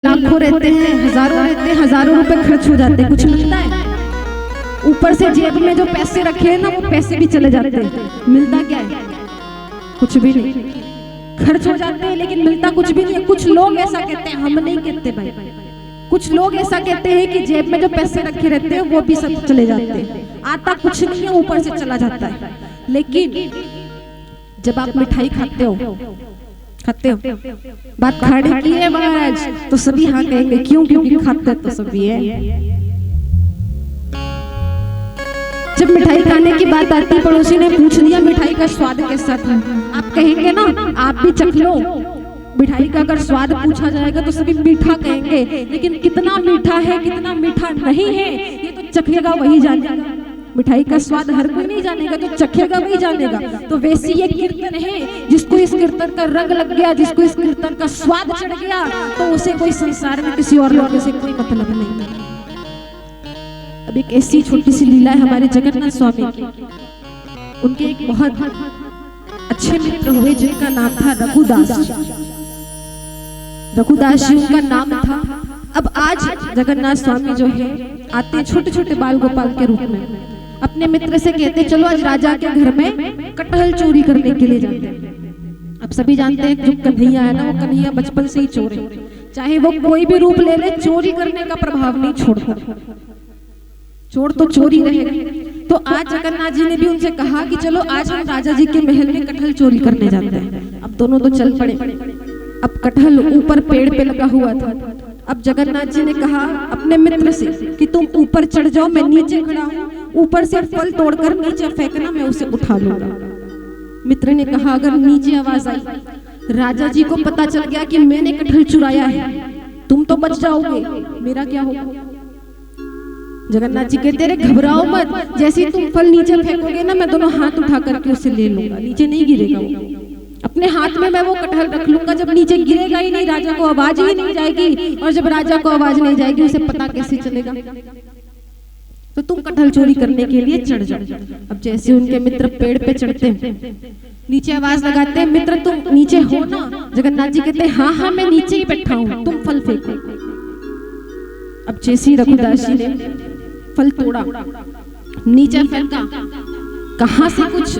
लाखों रहते हैं, हजारों रहते हैं, हजारों रुपए खर्च हो जाते हैं, कुछ मिलता है? ऊपर से जेब में जो पैसे रखे हैं ना, वो पैसे भी चले जाते हैं। मिलता क्या है? कुछ भी नहीं। खर्च हो जाते हैं लेकिन मिलता कुछ भी नहीं है। कुछ लोग ऐसा कहते हैं, हम नहीं कहते भाई। कुछ लोग ऐसा कहते हैं कि जेब में जो पैसे रखे रहते हैं वो भी सब चले जाते हैं, आता कुछ नहीं है, ऊपर से चला जाता है। लेकिन जब आप मिठाई खाते हो बात खाने की है आज, तो सभी हाँ कहेंगे। क्यों? क्योंकि खाते तो सभी है। जब मिठाई खाने की बात आती, पड़ोसी ने पूछ दिया मिठाई का स्वाद कैसा था, आप कहेंगे ना, आप भी चख लो। मिठाई का अगर स्वाद पूछा जाएगा तो सभी मीठा कहेंगे, लेकिन कितना मीठा है कितना मीठा नहीं है ये तो चखेगा वही जानेगा। मिठाई का स्वाद हर कोई नहीं जानेगा, जो चखेगा वही जानेगा। तो वैसी ये कीर्तन है, जिसको इस कीर्तन का रंग लग गया, जिसको इस कीर्तन का स्वाद चढ़ गया, तो उसे कोई संसार में किसी और लोगों से कोई मतलब नहीं। अब एक ऐसी छोटी सी लीला है हमारे जगन्नाथ स्वामी की। उनके एक बहुत अच्छे मित्र हुए जिनका नाम था रघुदास जी। रघुदास जी उनका नाम था। अब आज जगन्नाथ स्वामी जो है आते हैं छोटे छोटे बाल गोपाल के रूप में, अपने मित्र से कहते चलो आज राजा के घर में कटहल चोरी करने के लिए जाते हैं। अब सभी जानते हैं जो कन्हैया है ना, वो कन्हैया बचपन से ही चोर है, चाहे वो कोई भी रूप ले ले, चोरी करने का प्रभाव नहीं छोड़ता। चोर तो चोरी रहेगा। तो आज जगन्नाथ जी ने भी उनसे कहा कि चलो आज हम राजा जी के महल में कटहल चोरी करने जाते हैं। अब दोनों तो चल पड़े। अब कटहल ऊपर पेड़ पे लगा हुआ था। अब जगन्नाथ जी ने कहा अपने मित्र से कि तुम ऊपर चढ़ जाओ, मैं नीचे खड़ा हूँ, ऊपर से फल तोड़कर नीचे फेंकना, मैं उसे उठा लूंगा। मित्र ने कहा अगर नीचे आवाज आई, राजा जी को पता चल गया कि मैंने कटहल चुराया है, तुम तो बच जाओगे, मेरा क्या होगा? जगन्नाथ जी कहते रहे घबराओ मत, जैसे तुम फल नीचे फेंकोगे ना, मैं दोनों हाथ उठा करके उसे ले लूंगा, नीचे नहीं गिरेगा वो। अपने हाथ में मैं वो कटहल रख लूंगा, जब नीचे गिरेगा ही नहीं, राजा को आवाज ही नहीं जाएगी, और जब राजा को आवाज नहीं जाएगी उसे पता कैसे चलेगा? तो तुम कटहल चोरी करने के लिए चढ़ जाओ। अब जैसे उनके मित्र पेड़ पे चढ़ते हैं, नीचे आवाज लगाते हैं मित्र तुम नीचे हो ना? जगन्नाथ जी कहते हैं हाँ हाँ मैं नीचे ही बैठा हूँ, तुम फल फेंको। अब जैसे रघुदास जी ने फल तोड़ा, नीचे फेंका, कहां से कुछ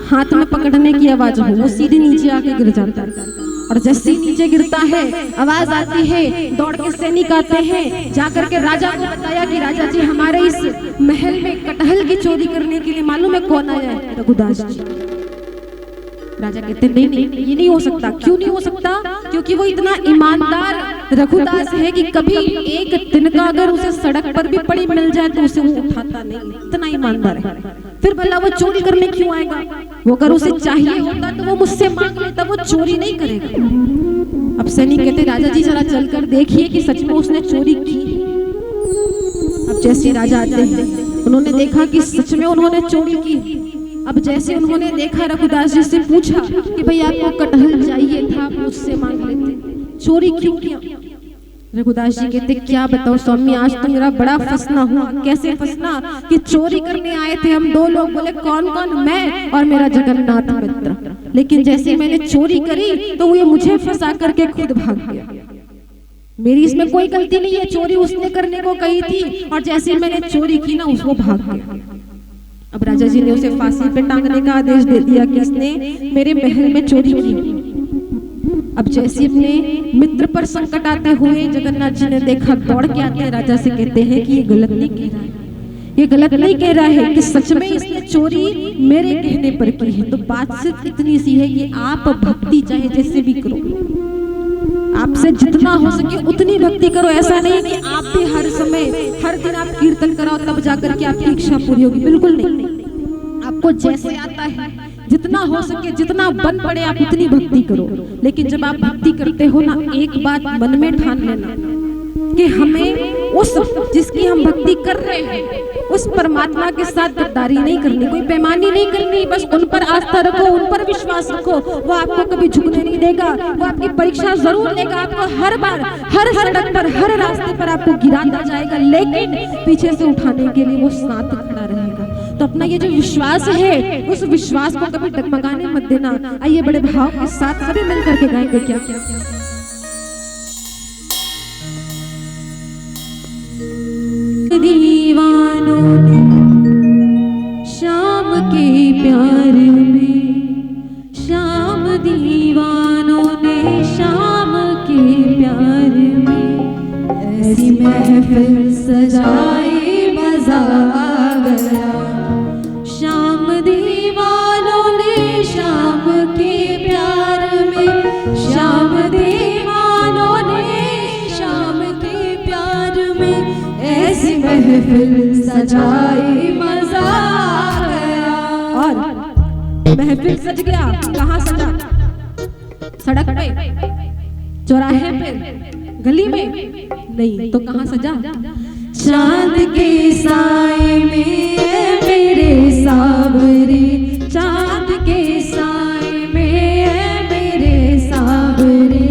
हाथ में पकड़ने की आवाज हो, वो सीधे नीचे आके गिर जाता है। और जैसे ही नीचे गिरता है आवाज आती है, दौड़ के सैनिक आते हैं, जाकर के राजा को बताया कि राजा जी हमारे इस महल में कटहल की चोरी करने के लिए मालूम है कौन आया है? रघुदास जी। राजा कहते नहीं नहीं ये नहीं हो सकता। क्यों नहीं हो सकता? क्योंकि वो इतना ईमानदार रघुदास है कि कभी एक तिनका अगर उसे सड़क पर भी पड़ी मिल जाए तो उसे वो उठाता नहीं, इतना ईमानदार है। फिर भला वो चोरी करने क्यों आएगा? वो अगर उसे चाहिए होता तो वो मुझसे मांग लेता, वो चोरी नहीं करेगा। अब सैनिक कहते राजा जी जरा चलकर देखिए कि सच में उसने चोरी की। अब जैसे राजा आते हैं, उन्होंने देखा कि सच में उन्होंने चोरी की। अब जैसे उन्होंने देखा, रघुदास जी से पूछा कि भाई आपको कटहल चाहिए था, आप मुझसे मांग लेते, चोरी क्यों किया? रघुदास जी कहते क्या बताओ स्वामी, आज तो मेरा बड़ा फंसना हुआ। कैसे फंसना? कि चोरी करने आए थे हम दो लोग, बोले कौन कौन? मैं और मेरा जगन्नाथ मित्र। लेकिन जैसे मैंने चोरी करी तो ये मुझे फंसा करके खुद भाग गया। मेरी इसमें कोई गलती नहीं है, चोरी उसने करने को कही थी, और जैसे मैंने चोरी की ना उसको भाग गया। अब राजा जी ने उसे फांसी पे टांगने का आदेश दे दिया कि इसने मेरे महल में चोरी की। अब जैसे अपने मित्र पर संकट आते हुए जगन्नाथ जी ने देखा, दौड़ के आते हैं राजा से कहते हैं कि ये गलत नहीं कह रहा है, ये गलत नहीं कह रहा है कि सच में इसने चोरी मेरे कहने पर की है। तो बात सिर्फ इतनी सी है कि आप भक्ति चाहे जैसे भी करो, आपसे जितना हो सके उतनी भक्ति करो। ऐसा नहीं कि आप भी हर समय हर दिन आप कीर्तन कराओ तब जाकर के आपकी इच्छा पूरी होगी, बिल्कुल नहीं। आपको जैसे आता है, जितना हो सके, जितना बन पड़े आप उतनी भक्ति करो। लेकिन जब आप भक्ति करते हो ना, एक बात मन में ठान लेना कि हमें उस जिसकी हम भक्ति कर रहे हैं उस परमात्मा के साथ गद्दारी नहीं करनी, कोई बेईमानी नहीं करनी। बस उन पर आस्था रखो, उन पर विश्वास रखो, वो आपको कभी झुकने नहीं देगा, वो आपकी परीक्षा जरूर लेगा, आपको हर बार हर सड़क पर हर रास्ते पर आपको गिराता जाएगा, लेकिन पीछे से उठाने के लिए वो साथ खड़ा रहेगा। तो अपना ये जो विश्वास है उस विश्वास को कभी डगमगाने मत देना। आइए बड़े भाव के साथ सभी मिलकर के गाएंगे क्या क्या दीवानों ने शाम के प्यार में, शाम दीवानों ने शाम के प्यार में ऐसी महफिल सजाई मजा आ गया। शाम दीवानों ने शाम के प्यार में, शाम दीवानों ने शाम के प्यार में ऐसी महफिल सजाई मजा आ गया। और महफिल सज गया, कहाँ सजा? सड़क पे, चौराहे पे, गली में? नहीं तो कहाँ सजा? चांद के साए में मेरे सावरे, चांद के साए में मेरे सावरे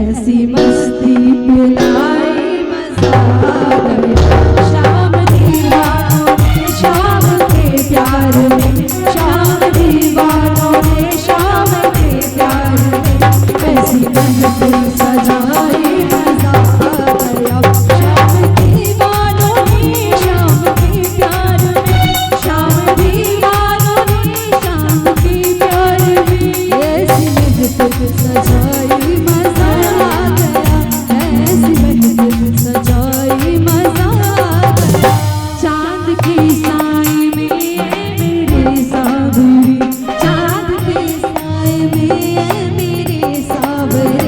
ऐसी मस्ती मिलाई मजा आ गया। शाम दीवानों ने शाम के प्यार में, शाम दीवानों ने शाम के प्यार में ऐसी महफिल सजाई मजा आ गया। शाम दीवानों ने शाम के प्यार में, शाम दीवानों ने शाम के प्यार में ऐसी महफिल सजाई मजा आ गया, ऐसी महफिल सजाई मजा आ गया। चांद के साए में मेरे सावरे, चांद के साए में मेरे सावरे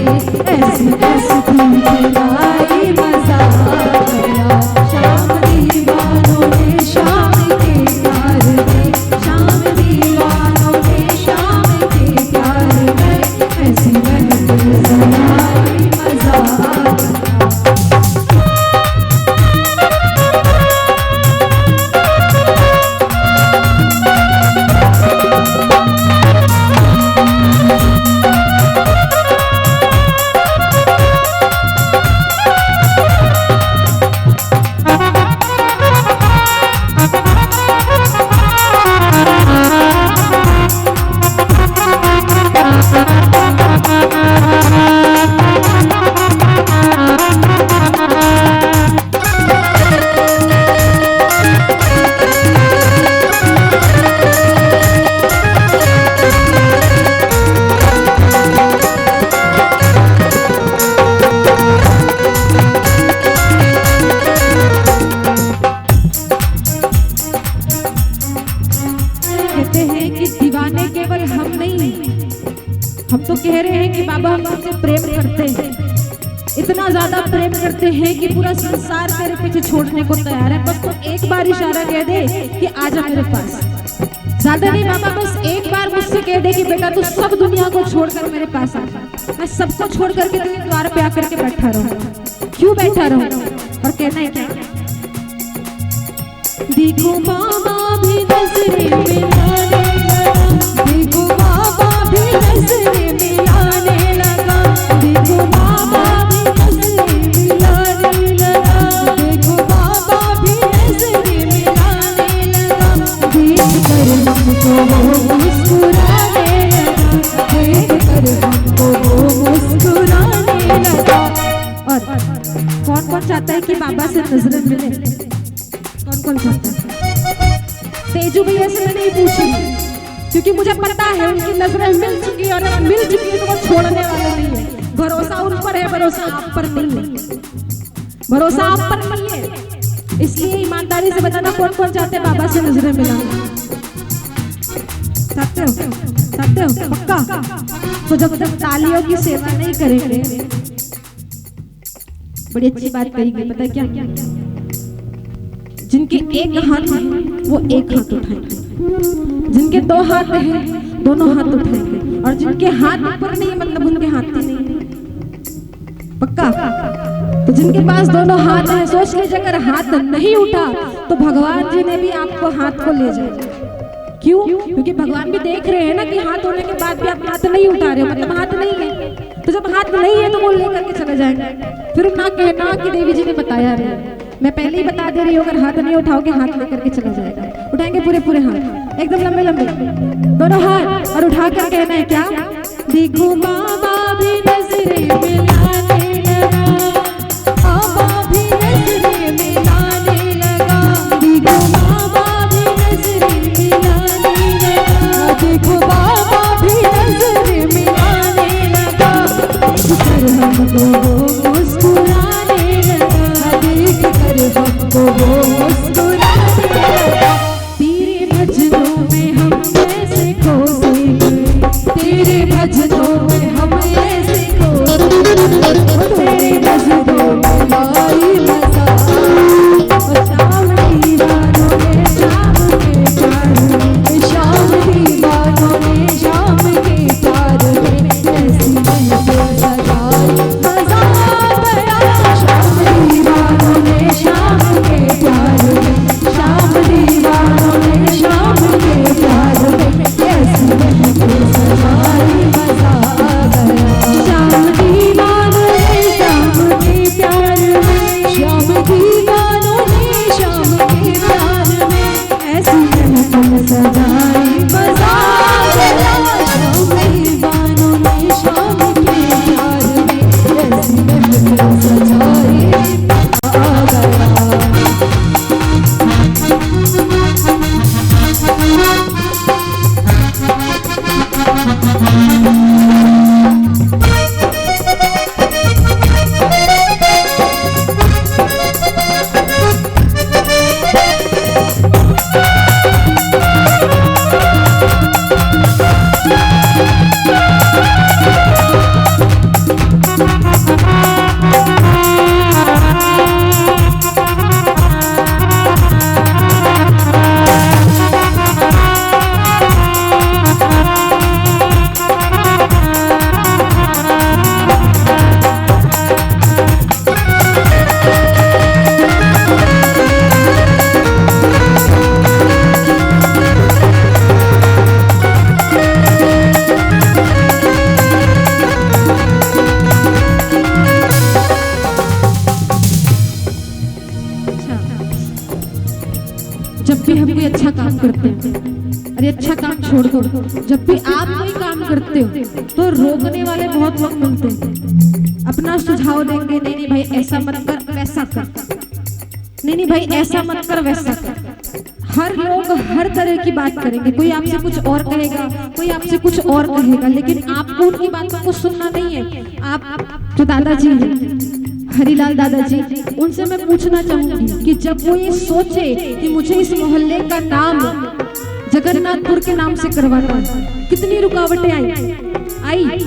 ऐसी मस्ती मिलाई मजा आ गया। शाम दीवानों ने शाम के प्यार में, शाम दीवानों ने शाम के प्यार में ऐसी महफिल सजाई मजा आ गया। कहते हैं कि दीवाने केवल हम नहीं, हम तो कह रहे हैं कि बाबा हम तुमसे प्रेम करते हैं, इतना ज्यादा प्रेम करते हैं कि पूरा संसार तेरे पीछे छोड़ने को तैयार है। बस तो एक बार इशारा कह दे कि आजा मेरे पास। ज्यादा नहीं बाबा, बस एक बार मुझसे कह दे कि बेटा तू सब दुनिया को छोड़कर मेरे पास आ जा। मैं सबको छोड़ करके तेरे द्वार पे आकर के बैठा रहूं। क्यों बैठा रहूं? और कहना है क्या? देखो बाबा भी नजरे मिलाने लगा, देखो बाबा भी नजरे मिलाने लगा, देखो बाबा भी नजरे मिलाने लगा, देखो बाबा भी नजरे मिलाने लगा। देख कर हमको वो मुस्कुराने लगा, देख कर हमको वो मुस्कुराने लगा। और कौन कौन चाहता है कि बाबा से नजरें मिले? कौन कौन चाहता है? तेजू भैया से मैं नहीं पूछी, क्योंकि मुझे पता है उनकी नजरें मिल चुकी है, और अब मिल चुकी है तो वो छोड़ने वाले नहीं है। भरोसा उन पर है, भरोसा आप पर नहीं है, भरोसा आप पर नहीं है। इसलिए ईमानदारी से बताना कौन कौन चाहते हैं बाबा से नजरें मिलाना? चाहते हो? चाहते हो पक्का? तो जब तक तालियों की सेवा नहीं करेंगे, बड़ी अच्छी बात करेंगे। पता है क्या? जिनके एक हाथ है वो एक हाथ उठाएंगे, जिनके दो हाथ हैं दोनों हाथ उठाएंगे, और जिनके हाथ ऊपर नहीं मतलब उनके हाथ ही नहीं है। पक्का? तो जिनके पास दोनों हाथ हैं, सोच लीजिए अगर हाथ नहीं उठा तो भगवान जी ने भी आपको हाथ को ले जाए। क्यों? क्योंकि भगवान भी देख रहे हैं ना कि हाथ होने के बाद भी आप हाथ नहीं उठा रहे हो, मतलब हाथ नहीं है। तो जब हाथ नहीं है तो वो लेकर के चले जाएंगे। फिर ना कहना कि देवी जी ने बताया नहीं, मैं पहले ही बता दे रही हूँ, अगर हाथ नहीं उठाओगे हाथ लेकर के चला जाएगा। उठाएंगे पूरे पूरे हाथ, एकदम लंबे लंबे दोनों हाथ, और उठा कर कहना है क्या? देखो बाबा भी नजरे मिलाने लगा, बाबा भी नजरे मिलाने लगा, हम कोई अच्छा काम करते हैं, अरे अच्छा काम छोड़ दो, जब भी आप कोई काम करते हो तो रोकने वाले बहुत लोग मिलते हैं, अपना सुझाव देंगे, नहीं नहीं भाई ऐसा मत कर वैसा कर, नहीं नहीं भाई ऐसा मत कर वैसा कर। हर लोग हर तरह की बात करेंगे, कोई आपसे कुछ और कहेगा, कोई आपसे कुछ और कहेगा, लेकिन आपको उनकी बातों को सुनना नहीं है। आप जो दादाजी हैं, हरिलाल दादाजी, उनसे मैं पूछना चाहूंगी कि जब वो ये सोचे कि मुझे इस मोहल्ले का नाम जगन्नाथपुर के नाम से करवाना है, कितनी रुकावटें आई,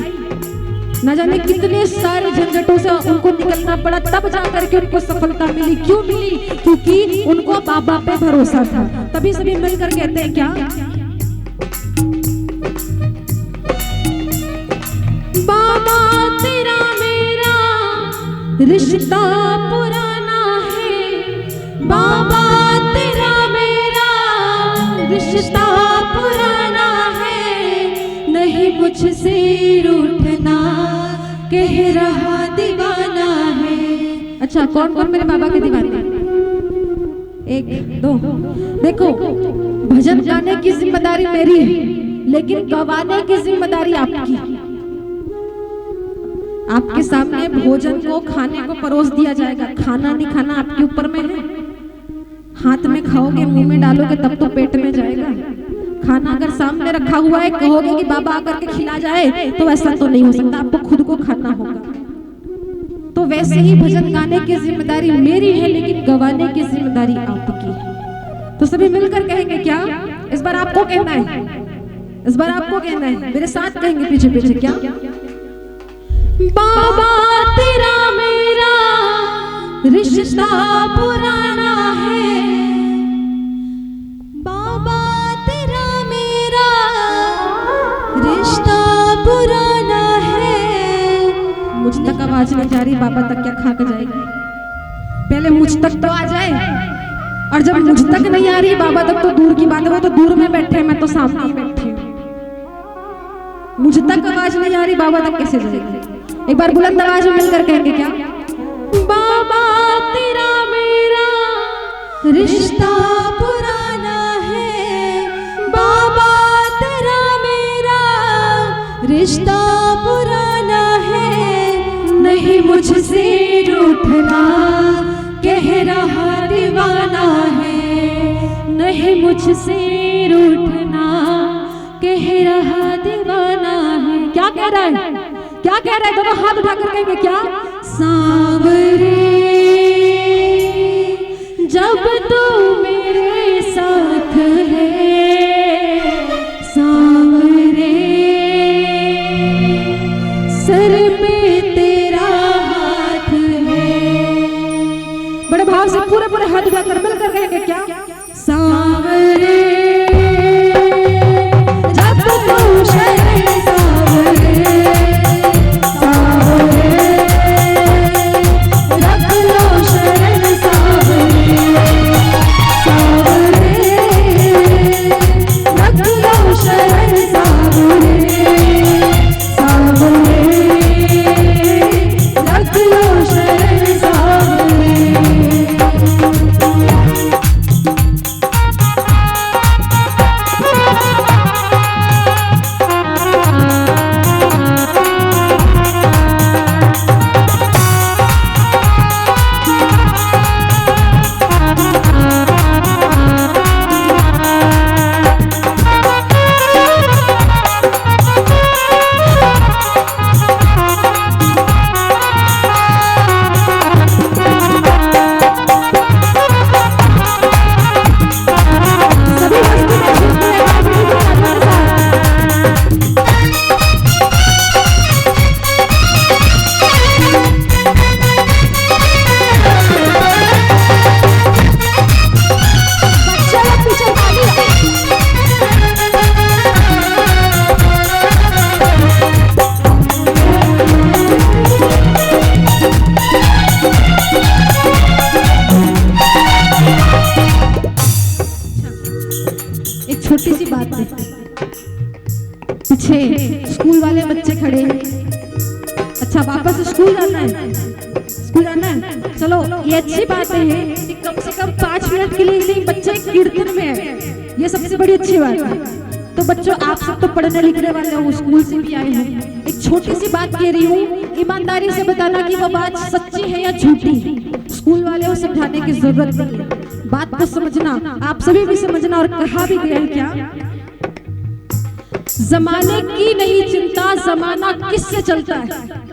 न जाने कितने सारे झंझटों से उनको निकलना पड़ा, तब जाकर के उनको सफलता मिली। क्यों मिली? क्योंकि उनको बाबा पे भरोसा था। तभी सभी मिलकर कहते हैं क्या, बाबा तेरा मेरा रिश्ता पुराना है, बाबा तेरा मेरा रिश्ता पुराना है, नहीं मुझसे रूठना कह रहा दीवाना है। अच्छा, कौन कौन मेरे बाबा के दीवाने? एक दो। देखो, भजन गाने की जिम्मेदारी मेरी है, लेकिन गवाने की जिम्मेदारी आपकी। आपके सामने भोजन को, खाने को परोस दिया जाएगा, खाना नहीं खाना आपके ऊपर में है। हाथ में खाओगे, मुंह में डालोगे, तब तो पेट में जाएगा। खाना अगर सामने रखा हुआ है, कहोगे कि बाबा आकर के खिला जाए, तो ऐसा तो नहीं हो सकता, आपको खुद को खाना होगा। तो वैसे ही भजन गाने की जिम्मेदारी मेरी है, लेकिन गवाने की जिम्मेदारी आपकी है। तो सभी मिलकर कहेंगे क्या? इस बार आपको कहना है, इस बार आपको कहना है, मेरे साथ कहेंगे पीछे पीछे क्या, बाबा तेरा मेरा रिश्ता पुराना है, बाबा तेरा मेरा रिश्ता पुराना है। मुझ तक आवाज नहीं जा रही, बाबा तक क्या खा कर जाएगी? पहले मुझ तक तो आ जाए, और जब मुझ तक नहीं आ रही बाबा तक तो दूर की बात है, वो तो दूर में बैठे हैं, मैं तो सामने बैठी हूँ। मुझ तक आवाज नहीं आ रही, बाबा तक कैसे जाएगी? एक बार बुलंद आवाज में मिलकर कहेंगे क्या, बाबा तेरा मेरा रिश्ता पुराना है, बाबा तेरा मेरा रिश्ता पुराना है, नहीं मुझसे रूठना कह रहा दीवाना है, नहीं मुझसे रूठना कह रहा दीवाना है। क्या कह रहा है? क्या कह रहा है? दोनों हाथ उठाकर कहेंगे क्या, सांवरे जब तू मेरे साथ है, सांवरे सर पे तेरा हाथ है। बड़े भाव से पूरे पूरे हाथ उठाकर मिलकर कहेंगे क्या, सांवरे जब तू शरण सांवरे, छोटी सी बात है, पीछे स्कूल वाले बच्चे खड़े हैं। अच्छा, वापस स्कूल जाना है, स्कूल जाना ना, चलो ये अच्छी बात है कि कम से कम 5 मिनट के लिए बच्चे कीर्तन में है, ये सबसे बड़ी अच्छी बात है। तो बच्चों, आप सब तो पढ़ने लिखने वाले हो, स्कूल से भी आए हैं। एक छोटी सी बात कह रही हूँ, ईमानदारी से बताना कि वो बात सच्ची है या झूठी। स्कूल वाले को समझाने की जरूरत नहीं है, बात को समझना, आप सभी भी समझना। और कहा भी गया है क्या, जमाने की नहीं चिंता, जमाना किससे चलता है।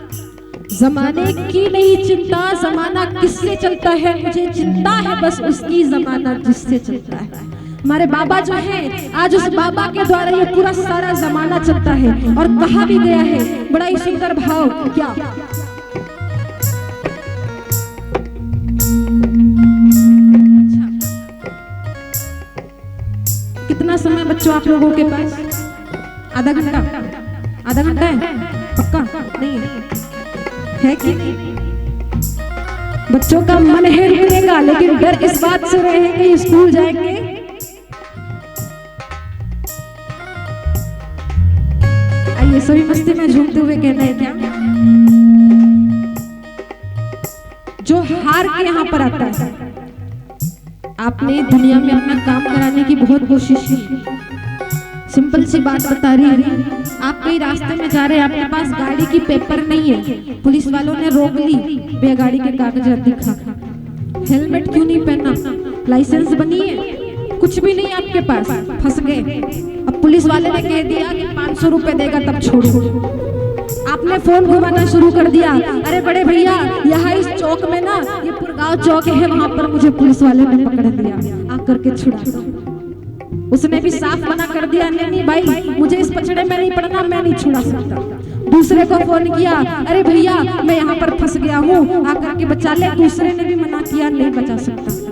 जमाने की नहीं चिंता, जमाना किससे चलता है, मुझे चिंता है बस उसकी, जमाना जिससे चलता है। हमारे बाबा जो है, आज उस बाबा के द्वारा ये पूरा सारा जमाना चलता है। और कहा भी गया है, बड़ा ही सुंदर भाव, क्या कितना समय बच्चों आप लोगों के पास? आधा घंटा? आधा घंटा है पक्का? नहीं है कि बच्चों का मन है रुकेगा, लेकिन डर इस बात से रहे कि स्कूल जाएंगे। आइए सभी मस्ती में झूमते हुए कहना है क्या, जो हार के यहाँ पर आता है, आपने दुनिया में अपना काम कराने की बहुत कोशिश की। सिंपल सी बात बता रही है, आप कहीं रास्ते में जा रहे हैं, आपके पास गाड़ी की पेपर नहीं है, पुलिस वालों ने रोक ली, बे गाड़ी के कागजात दिखा, हेलमेट क्यों नहीं पहना, लाइसेंस बनी है, कुछ भी नहीं आपके पास, फंस गए। अब पुलिस वाले ने कह दिया कि 500 रुपए देगा तब छोड़ो। आपने फोन घुमाना शुरू कर दिया, अरे बड़े भैया यहाँ इस चौक में ना, ये पुरगांव चौक है, वहां पर मुझे पुलिस वाले ने पकड़ दिया, आकर के छुड़ा दो। उसने भी साफ मना कर दिया, नहीं भाई मुझे इस पछड़े में नहीं पड़ना, मैं नहीं छुड़ा सकता। दूसरे को फोन किया, अरे भैया मैं यहाँ पर फंस गया हूँ, आकर के बचा ले। दूसरे ने भी मना किया, नहीं बचा सकता।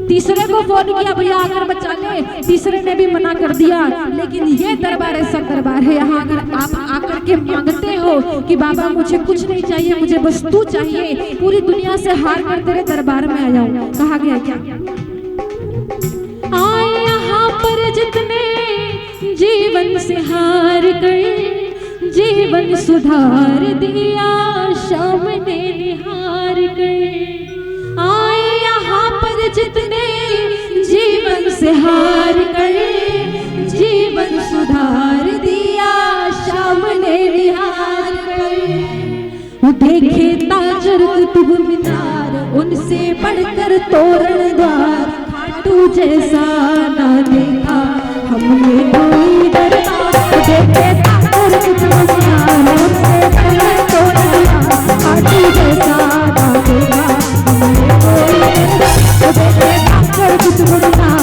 तीसरे को फोन किया, भैया आकर बचा ले। तीसरे ने भी मना कर दिया। लेकिन ये दरबार ऐसा दरबार है, यहाँ अगर आप आकर के मांगते हो कि बाबा मुझे कुछ नहीं चाहिए, मुझे बस तू चाहिए, पूरी दुनिया से हार कर तेरे दरबार में आ जाऊं, कहा गया क्या, आए यहाँ पर जितने जीवन से हार गए, जीवन सुधार दिया शाम ने निहार गए। आए यहाँ पर जितने जीवन से हार गए, जीवन सुधार दिया शाम ने निहार गए। वो देखे ताजर कुतुब मीनार, उनसे बढ़कर तोरण द्वार, खाटू जैसा ना देखा हमने कोई दरबार। देखे ताजर कुतुब मीनार, उनसे बढ़कर तोरण द्वार, खाटू जैसा ना देखा हमने कोई दरबार। देखे ताजर कुतुब मीनार।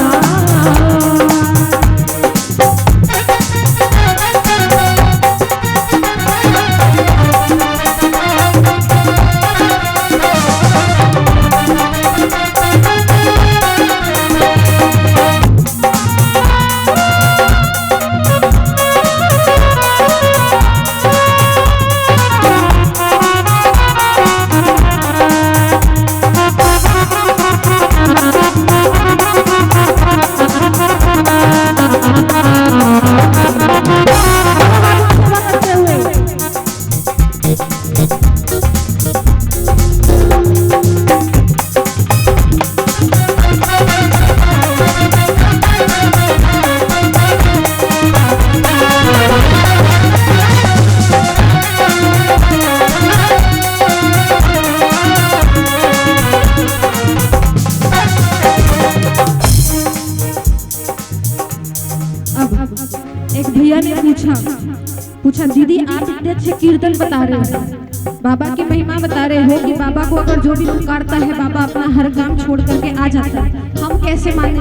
एक भैया ने पूछा दीदी आप इतने अच्छे कीर्तन बता रहे हो, बाबा की महिमा बता रहे हो कि बाबा को अगर जो भी पुकारता है बाबा अपना हर काम छोड़ करके आ जाता है, हम कैसे माने,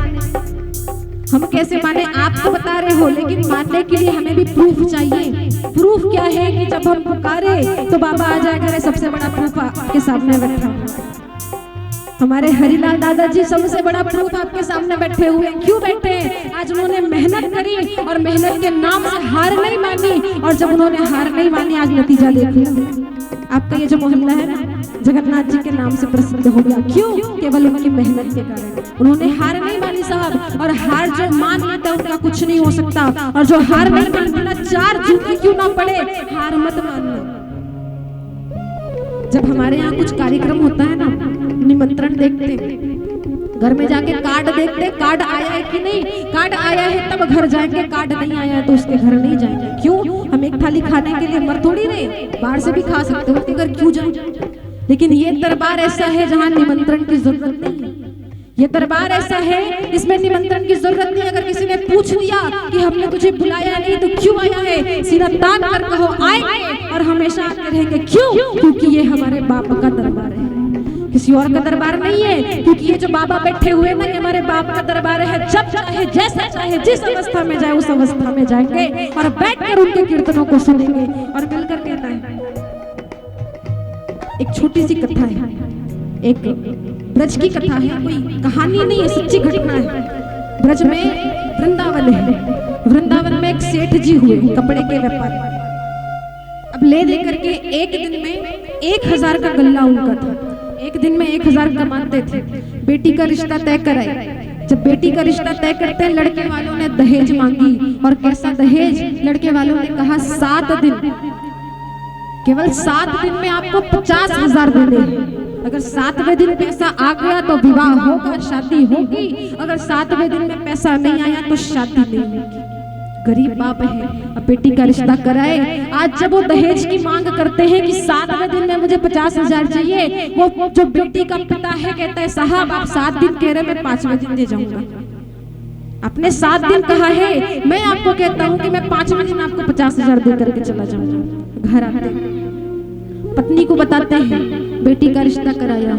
हम कैसे माने? आप तो बता रहे हो, लेकिन मानने के लिए हमें भी प्रूफ चाहिए। प्रूफ क्या है कि जब हम पुकारे तो बाबा आ जाएगा। सबसे बड़ा प्रूफ आपके सामने बैठा, हमारे हरिलाल दादाजी सबसे बड़ा प्रूफ आपके सामने बैठे हुए। क्यों बैठे? आज उन्होंने मेहनत करी और मेहनत के नाम से हार नहीं मानी, और जब उन्होंने हार नहीं मानी आज नतीजा देखिए। आपका ये जो मोहल्ला है ना, जगन्नाथ जी के नाम से प्रसिद्ध हो गया। क्यों? केवल उनकी मेहनत के कारण। उन्होंने हार नहीं मानी साहब, और हार जो मान लेता है उनका कुछ नहीं हो सकता, और जो हार नहीं मानना 4 जूते क्यों ना पड़े, हार मत मानना। जब हमारे यहाँ कुछ कार्यक्रम होता है ना, निमंत्रण देखते, घर में जाके कार्ड देखते, कार्ड आया है कि नहीं, कार्ड आया है तब घर जाएंगे, कार्ड नहीं आया है तो उसके घर नहीं जाएंगे। क्यों? हम एक थाली खाने के लिए मर थोड़ी रहे, बाहर से भी खा सकते हो, उसके घर क्यों जाए? लेकिन ये दरबार ऐसा है जहाँ निमंत्रण की जरूरत नहीं है। ये दरबार ऐसा है इसमें निमंत्रण की जरूरत नहीं। अगर किसी ने पूछ लिया कि हमने तुझे बुलाया नहीं तो क्यों आया है, सीधा तान कर कहो आएंगे और हमेशा आते रहेंगे। क्यों? क्योंकि ये हमारे बाप का दरबार है, किसी और का दरबार नहीं है। क्योंकि ये जो बाबा बैठे हुए ना, ये हमारे बाप का दरबार है। जब चाहे, जैसा चाहे, जिस अवस्था में जाए उस अवस्था में जाएंगे और बैठकर उनके कीर्तनों को सुनेंगे और मिलकर कहना है। एक छोटी सी कथा है, एक ब्रज की कथा है, कोई कहानी नहीं है, सच्ची घटना है। ब्रज में वृंदावन है, वृंदावन में एक सेठ जी हुए कपड़े के व्यापारी। अब ले दे करके एक दिन में 1000 का गल्ला उनका था, एक दिन में 1000 कमाते थे। बेटी का रिश्ता तय कराए। जब बेटी का रिश्ता तय करते हैं, लड़के वालों ने दहेज मांगी। और कैसा दहेज? लड़के वालों ने कहा 7 दिन, केवल 7 दिन में आपको 50,000 देने हैं। अगर 7वें दिन पैसा आ गया तो विवाह होगा, शादी होगी। अगर 7वें दिन में पैसा नहीं आया तो शादी नहीं होगी। गरीब बाप है, अब बेटी का रिश्ता कराए। आज जब वो दहेज की मांग करते हैं कि 7वें दिन में मुझे 50,000 चाहिए, वो जो बेटी का पिता है कहता है साहब आप 7 दिन कह रहे, मैं 5वें दिन दे जाऊंगा। आपने 7 दिन कहा है, मैं आपको कहता हूँ कि मैं 5वें दिन आपको 50,000 दे करके चला जाऊंगा। घर आते पत्नी को बताते हैं बेटी का रिश्ता कराया,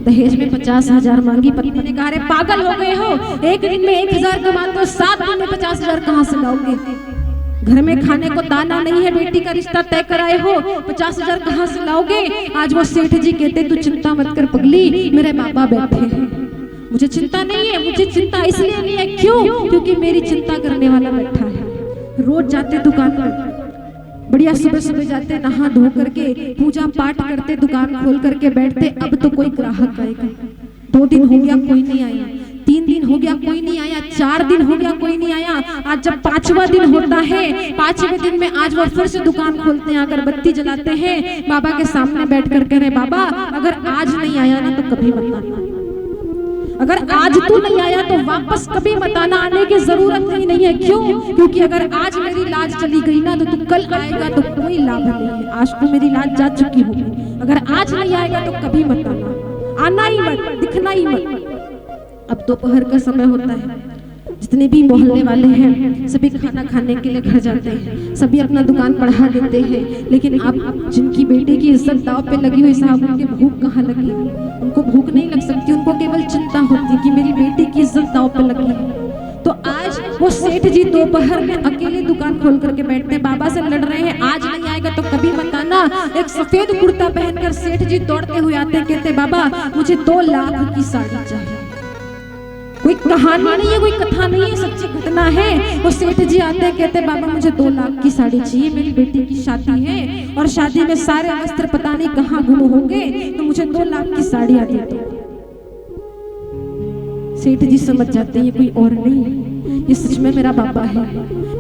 दहेज में 50,000 मांगी। पत्नी ने कहा अरे पागल हो गए हो, एक दिन में 1000 कमाते हो, 7 दिन में 50,000 कहाँ से लाओगे? घर में खाने को दाना नहीं है, बेटी का रिश्ता तय कराए हो, 50,000 कहाँ से लाओगे? आज वो सेठ जी कहते तू चिंता मत कर पगली, मेरे बाबा बैठे हैं, मुझे चिंता नहीं है। मुझे चिंता इसलिए नहीं है, क्यों? क्योंकि मेरी चिंता करने वाला बैठा है। रोज जाते दुकान पर, बढ़िया सुबह सुबह जाते, नहा धो करके पूजा पाठ करते, दुकान खोल करके बैठते। अब तो कोई ग्राहक आएगा। 2 दिन हो गया कोई नहीं आया, 3 दिन हो गया कोई नहीं आया, 4 दिन हो गया कोई नहीं आया। आज जब 5वां दिन होता है, 5वें दिन में आज वो फिर से दुकान खोलते हैं, अगरबत्ती जलाते हैं, बाबा के सामने बैठ कर कह रहे बाबा अगर आज नहीं आया ना तो कभी मत आना, अगर आज तू नहीं आया तो वापस कभी मत आना, आने की जरूरत ही नहीं है। क्यों? क्योंकि अगर आज मेरी लाज चली गई ना तो तू कल आएगा तो कोई लाभ नहीं है। आज तो मेरी लाज जा चुकी होगी, अगर आज नहीं आएगा तो कभी मत आना, आना ही मत, दिखना ही मत। अब दोपहर का समय होता है, जितने भी मोहल्ले वाले हैं सभी खाना खाने के लिए घर जाते हैं, सभी अपना दुकान बढ़ा देते हैं। लेकिन आप जिनकी बेटी की इज्जत दाव पे लगी हुई साहब, उनकी भूख कहाँ लगी? उनको भूख नहीं लग सकती, उनको केवल चिंता होती कि मेरी बेटी की इज्जत दाव पे लगी है। तो आज वो सेठ जी दोपहर में अकेले दुकान खोल करके बैठते, बाबा से लड़ रहे हैं आज नहीं आएगा तो कभी मत आना। एक सफेद कुर्ता पहनकर सेठ जी दौड़ते हुए आते, कहते बाबा मुझे 2 लाख की साड़ी चाहिए। कोई कहानी नहीं है, कोई कथा नहीं है, सच्ची घटना है। वो सेठ जी आते कहते बाबा मुझे 2 लाख की साड़ी चाहिए, मेरी बेटी की शादी है और शादी में सारे वस्त्र पता नहीं कहाँ गुम होंगे, तो मुझे 2 लाख की साड़ी आती है। सेठ जी समझ जाते हैं ये कोई और नहीं है, ये सच में मेरा बाबा है।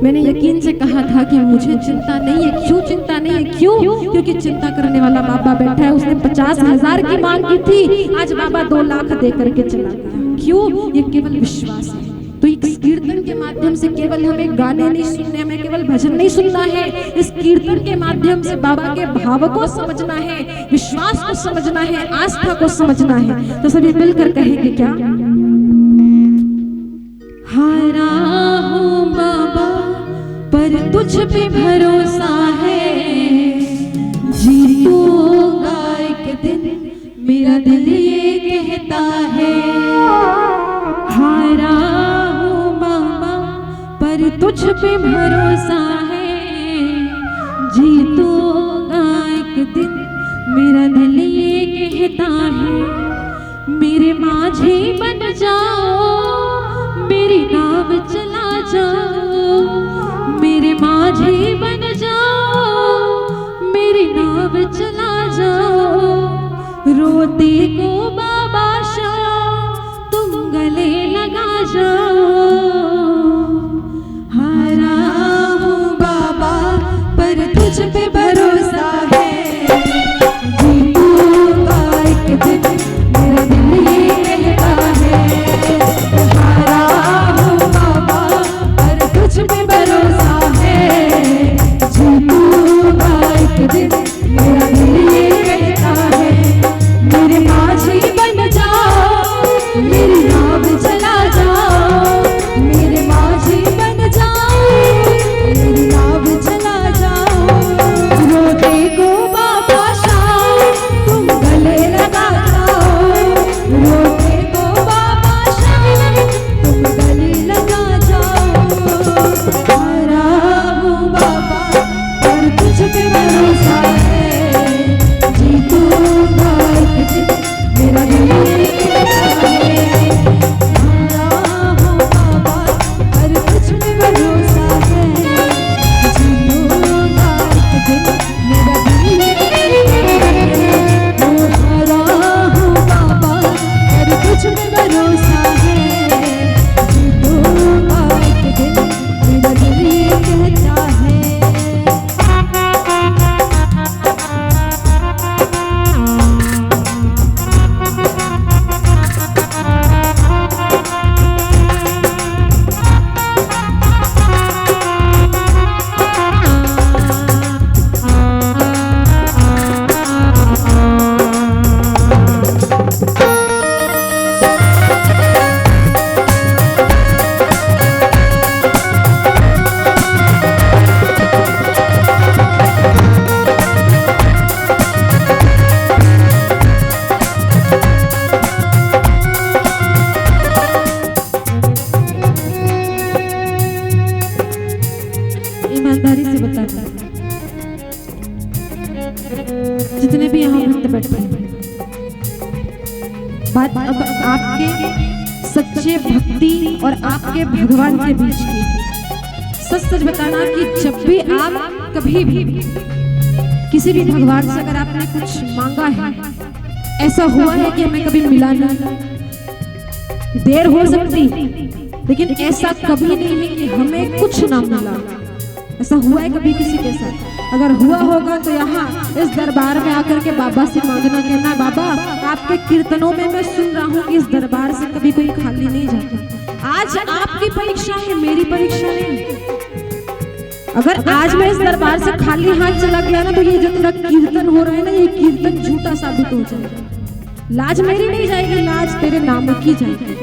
मैंने यकीन से कहा था कि मुझे चिंता नहीं है। क्यों चिंता नहीं है? क्यों? क्योंकि चिंता करने वाला बाबा बैठा है। उसने 50,000 की मांग की थी, आज बाबा 2 लाख दे करके चला गया। क्यों? ये केवल विश्वास है। तो इस कीर्तन के माध्यम से केवल हमें गाने नहीं सुनने, हमें केवल भजन नहीं सुनना है, इस कीर्तन के माध्यम से बाबा के भाव को समझना है, विश्वास को समझना है, आस्था को समझना है। तो सभी मिलकर कहेंगे क्या? हारा हूँ बाबा पर तुझ पे भरोसा है, जीतूंगा एक दिन मेरा दिल ये कहता है। हारा हूँ बाबा पर तुझ पे भरोसा है, जीतूंगा एक दिन मेरा दिल ये कहता है। मेरे माझे बन जाओ, मेरी नाव चला जाओ, मेरे माझे बन जाओ, मेरी नाव चला जाओ। रोते को बाबा शाह तुम गले लगा जाओ। हारा हूँ बाबा पर तुझ पे भरोसा है, जीतूंगा एक दिन मेरा दिल ये कहता है हारा हूँ बाबा पर तुझ पे भरोसा है, जीतूंगा एक दिन मेरा दिल ये कहता है। मेरे माझी बन जाओ, मेरी नाव चला जाओ, मेरे माझी बन जाओ, मेरी नाव चला जाओ। रोते को बाबा शाम तुम गले लगा जाओ, रोते को बाबा शाम तुम गले लगा जाओ। हारा हूँ बाबा पर तुझ पे भरोसा है, जीतूंगा एक दिन मेरा दिल ये कहता है। हारा हूँ बाबा पर तुझ पे भरोसा है, जीतूंगा एक दिन मेरा दिल ये कहता है। ओ हारा हूँ बाबा पर तुझ पे भरोसा है, जीतूंगा एक दिन मेरा दिल ये कहता है। ईमानदारी से बताता जितने भी यहाँ भक्त बैठे हैं, बात अब आपके सच्चे भक्ति और आपके भगवान के बीच की। सच सच बताना कि जब भी आप कभी भी किसी भी भगवान से अगर आपने कुछ मांगा है, ऐसा हुआ है कि हमें कभी मिला नहीं, देर हो सकती लेकिन ऐसा कभी नहीं है कि हमें कुछ ना मिला। ऐसा हुआ है कभी किसी के साथ? अगर हुआ होगा तो यहाँ इस दरबार में आकर के बाबा से मांगना, कहना बाबा आपके कीर्तनों में मैं सुन रहा हूँ कि इस दरबार से कभी कोई खाली नहीं जाता। आज आपकी परीक्षा है, मेरी परीक्षा नहीं। अगर आज मैं इस दरबार से खाली हाथ चला गया ना तो ये जो तेरा कीर्तन हो रहा है ना, ये कीर्तन झूठा साबित हो जाएगा। लाज मेरी नहीं जाएगी, लाज तेरे नाम की जाएगी।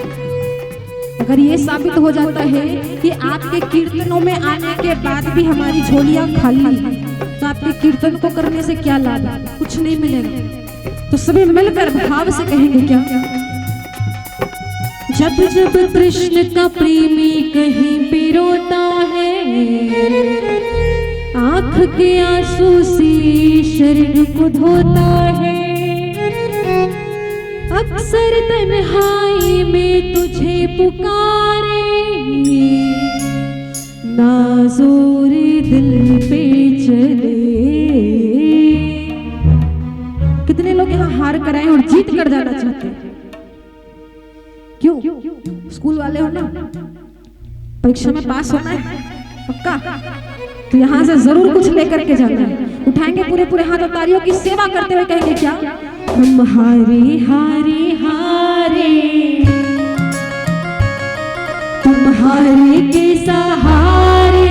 अगर ये साबित हो जाता है कि आपके कीर्तनों में आने के बाद भी हमारी झोलियां खाली हैं, तो आपके कीर्तन को करने से क्या लाभ? कुछ नहीं मिलेगा। तो सभी मिलकर भाव से कहेंगे क्या? जब जब कृष्ण का प्रेमी कहीं पे रोता है, आंख के आंसू से शरण को धोता है, अक्सर तन्हाई में तुझे पुकारे, नाज़ोर दिल पे चले। कितने लोग यहाँ हार कर आए और जीत कर जाना चाहते हैं? क्यों? स्कूल वाले हो ना, परीक्षा में पास होना है पक्का, तो यहाँ से जरूर कुछ लेकर के जाना है। उठाएंगे पूरे पूरे हाथ और तालियों की सेवा करते हुए कहेंगे क्या? हम हारे हारे हारे, तुम्हारे के सहारे,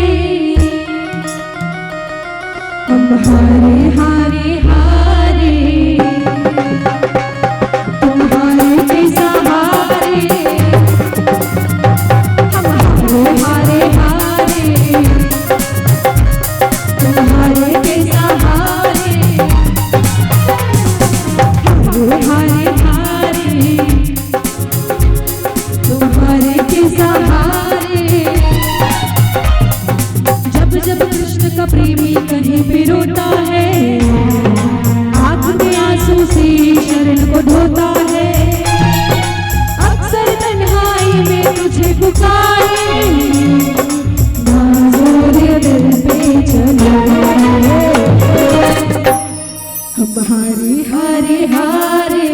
हम हारे हारे हारे, तुम्हारे के सहारे, हम हारे हारे हारे, तुम्हारे के सहारे, हारे हारे, तुम्हारे के सहारे। जब जब कृष्ण का प्रेमी कहीं पे रोता है, आंख के आंसू से शरण को धोता है, अक्सर तन्हाई में तुझे पुकारे, नाज़ोर दिल पे चले। हम हारे हारे हारे,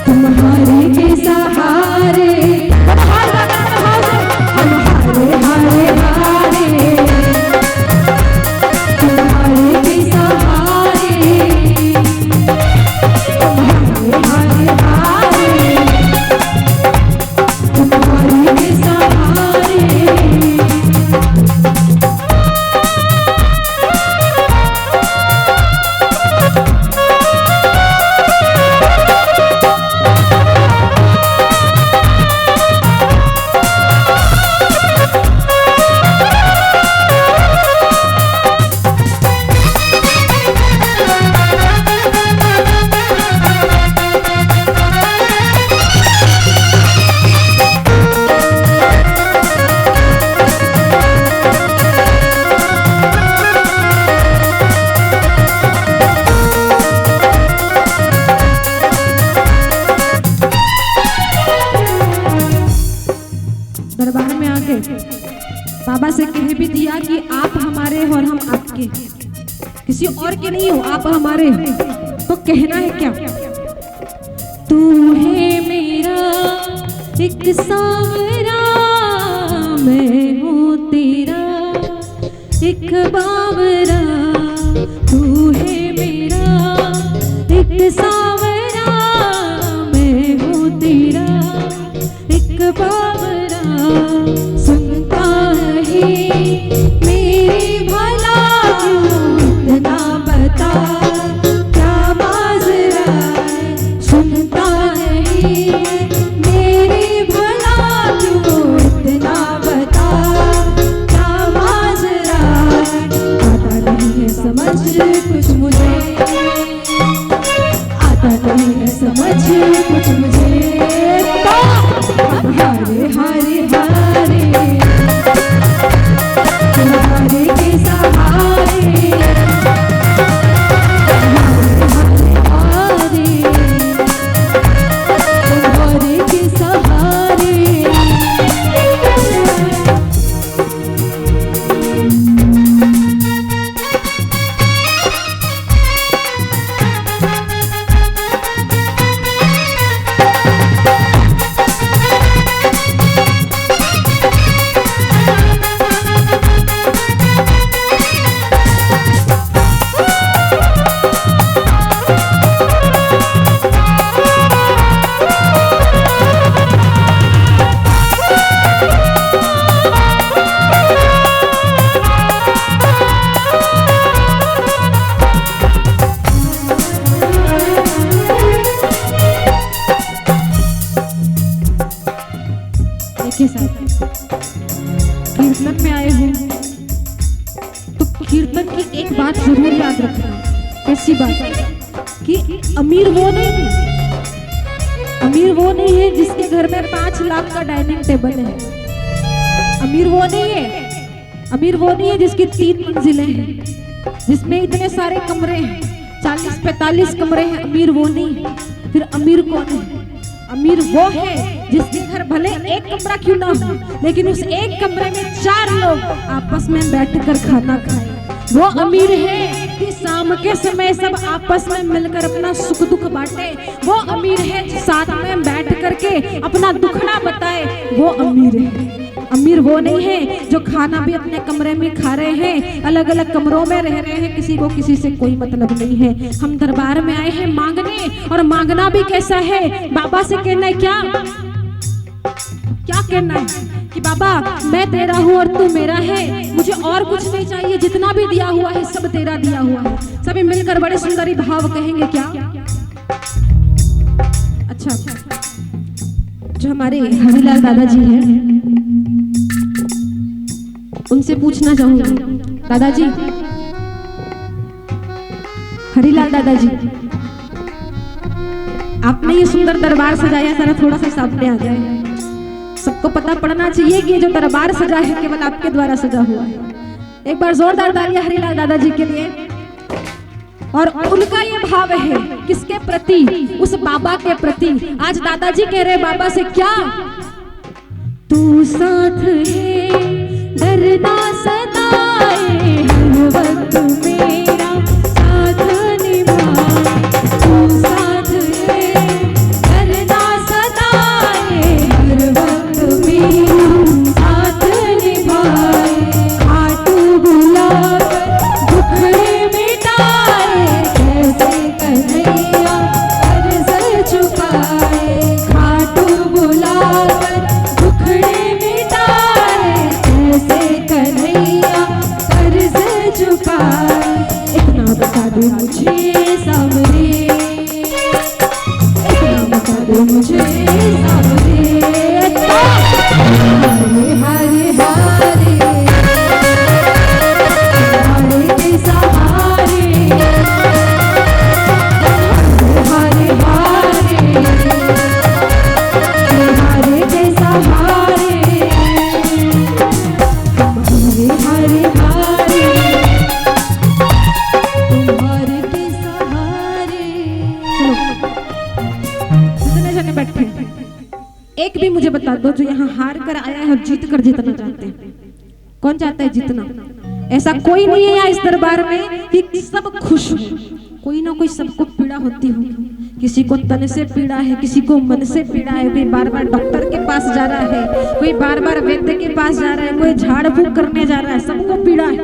तुम्हारे के सहारे, हम हारे हारे हारे, तुम्हारे के सहारे, बाबा से कह भी दिया कि आप हमारे और हम आपके, किसी और के नहीं हो, आप हमारे। तो कहना है क्या? तू है मेरा एक सांवरा, मैं हूँ तेरा एक बावरा। तू है मेरा एक सांवरा, मैं हूँ तेरा एक बावरा। सुनता है मेरी भला क्यों इतना बता, क्या माजरा है? सुनता नहीं मेरी भला क्यों इतना बता, क्या माजरा है? आता नहीं है समझ कुछ मुझे, आता नहीं है समझ कुछ मुझे। तो हारे हारे हारे तुम्हारे के सहारे, हारे तुम्हारे के सहारे। कीर्तन में आए हो तो कीर्तन की एक बात जरूर याद रखना। कैसी बात? कि अमीर वो नहीं है, अमीर वो नहीं है जिसके घर में 5 लाख का डाइनिंग टेबल है। अमीर वो नहीं है, अमीर वो नहीं है जिसकी 3 मंजिलें हैं, जिसमें इतने सारे कमरे हैं, 40-45 कमरे हैं। अमीर वो नहीं है। फिर अमीर कौन है? अमीर वो है जिसके घर भले एक कमरा क्यों ना हो, लेकिन उस एक कमरे में 4 लोग आपस में बैठकर खाना खाए। वो अमीर है कि शाम के समय सब आपस में मिलकर अपना सुख दुख बांटे। वो अमीर है जो साथ में बैठ करके अपना दुख ना बताए। वो अमीर है। अमीर वो नहीं है जो खाना भी अपने कमरे में खा रहे हैं, अलग अलग कमरों में रह रहे हैं, किसी को किसी से कोई मतलब नहीं है। हम दरबार में आए हैं मांगने, और मांगना भी कैसा है? बाबा से कहना है क्या? क्या कहना है कि बाबा मैं तेरा हूँ और तू मेरा है, मुझे और कुछ नहीं चाहिए, जितना भी दिया हुआ है सब तेरा दिया हुआ है। सभी मिलकर बड़े सुंदरी भाव कहेंगे क्या? अच्छा, जो हमारे हरिलाल दादाजी हैं उनसे पूछना चाहूंगी। दादाजी, हरिलाल दादाजी, आपने ये सुंदर दरबार सजाया, जरा थोड़ा सा सामने आ जाए। सबको पता पड़ना चाहिए कि ये जो दरबार सजा है केवल आपके द्वारा सजा हुआ है। एक बार जोरदार तालियां हरिलाल दादाजी के लिए। और उनका ये भाव है किसके प्रति? उस बाबा के प्रति। आज दादाजी कह रहे बाबा से क्या? तू साथ है डरना सताए, हर वक्त मेरा साथ निभाए। तू साथ है डरना सताए, हर वक्त मेरा साथ निभाए। खाटू बुलाकर दुखड़े मिटाए, कैसे कन्हैया कर्ज चुकाए। खाटू बुलाकर दुखड़े मिटाए, कैसे कन्हैया कर्ज चुकाए। इतना बता दो मुझे सावरे, इतना बता दो मुझे सावरे। हारे हारे हारे हारे के सहारे, हारे हारे हारे के सहारे, हरे हरे तुम्हारे के सहारे। कितने जने बैठे हैं? एक भी मुझे बता दो जो यहाँ हार कर आया है और जीत कर जीतना चाहते हैं। कौन चाहता है जीतना? ऐसा कोई नहीं है यहाँ इस दरबार में कि सब खुश हो। कोई ना कोई सबको पीड़ा होती होगी। किसी को तन से पीड़ा है, किसी को मन से पीड़ा है, कोई बार बार डॉक्टर के पास जा रहा है, कोई बार बार वैद्य के पास जा रहा है, कोई झाड़ फूक करने जा रहा है, सबको पीड़ा है।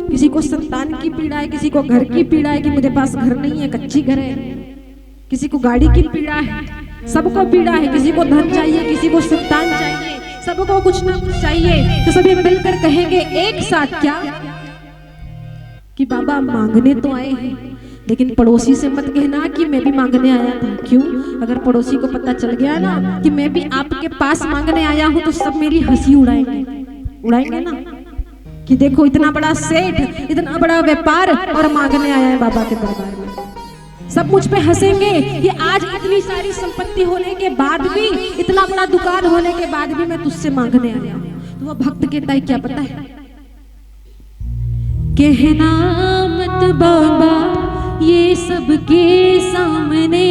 किसी को संतान की पीड़ा है, किसी को घर की पीड़ा है कि मुझे पास घर नहीं है, कच्ची घर है, किसी को गाड़ी की पीड़ा है, सबको पीड़ा है। किसी को धन चाहिए, किसी को संतान चाहिए, सबको कुछ ना कुछ चाहिए। तो सभी मिलकर कहेंगे एक साथ क्या कि बाबा मांगने तो आए हैं, लेकिन पड़ोसी से मत कहना कि मैं भी मांगने आया था। क्यों? अगर पड़ोसी को पता चल गया ना कि मैं भी आपके पास मांगने आया हूं तो सब मेरी हंसी उड़ाएंगे ना कि देखो इतना बड़ा सेठ, इतना बड़ा व्यापार और मांगने आया है बाबा के दरबार में। सब मुझ पे हंसेंगे कि आज इतनी सारी संपत्ति होने के बाद भी, इतना बड़ा दुकान होने के बाद भी मैं तुझसे मांगने आया हूं। तो वो भक्त कहता है क्या पता है, कहना मत बाबा ये सबके सामने,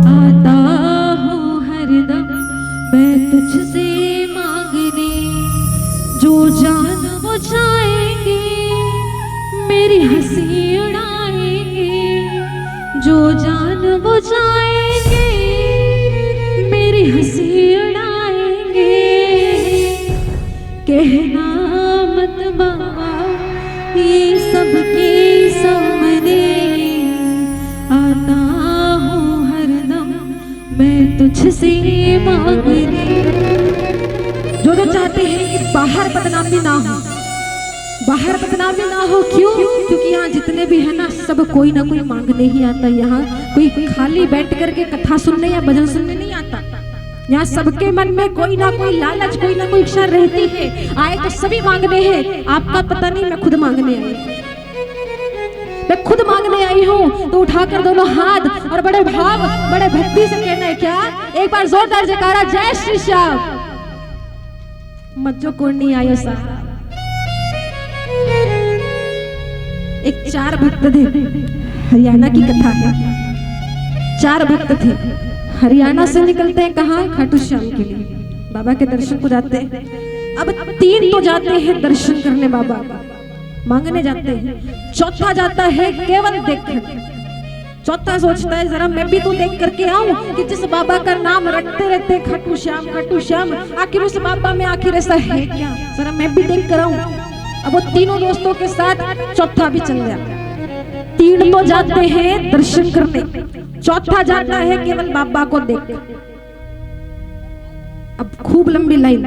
आता हूँ हरदम मैं तुझसे मांगने। जो जान वो जाएंगे मेरी हंसी उड़ाएंगे, जो जान वो जाएंगे मेरी हंसी उड़ाएंगे। कहना मत बाबा ये सबके सामने, आता हूँ हरदम मैं तुझसे मांगने। जो चाहते हैं कि बाहर बदनामी ना हो, बाहर बदनामी ना हो। क्यों? क्योंकि यहाँ जितने भी है ना सब कोई ना कोई मांगने ही आता है। यहाँ कोई खाली बैठ करके कथा सुनने या भजन सुनने नहीं आता। यहाँ सबके मन में कोई ना कोई लालच, कोई ना कोई इच्छा रहती है। आए तो सभी मांगने हैं। आपका पता नहीं, मैं खुद मांगने आई, मैं खुद मांगने आई हूँ। तो उठाकर दोनों हाथ और बड़े भाव बड़े भक्ति से कहना है क्या? एक बार जोरदार जयकारा, जय श्री श्याम। मज्जो कोणी आयो सा। एक 4 भक्त थे, हरियाणा की कथा है। 4 भक्त थे, हरियाणा से निकलते हैं कहाँ? खाटू श्याम के लिए, बाबा के दर्शन को जाते हैं। अब 3 तो जाते हैं दर्शन करने, बाबा मांगने जाते हैं। चौथा जाता है केवल देखने। चौथा सोचता है जरा मैं भी तो देख करके आऊं कि जिस बाबा का नाम रटते रहते खाटू श्याम, आखिर उस बाबा में आखिर ऐसा है क्या, जरा मैं भी देख कर आऊं। अब वो तीनों दोस्तों के साथ चौथा भी चल गया। 3 तो जाते हैं दर्शन करने, चौथा जाता है केवल बाबा को देख। अब खूब लंबी लाइन,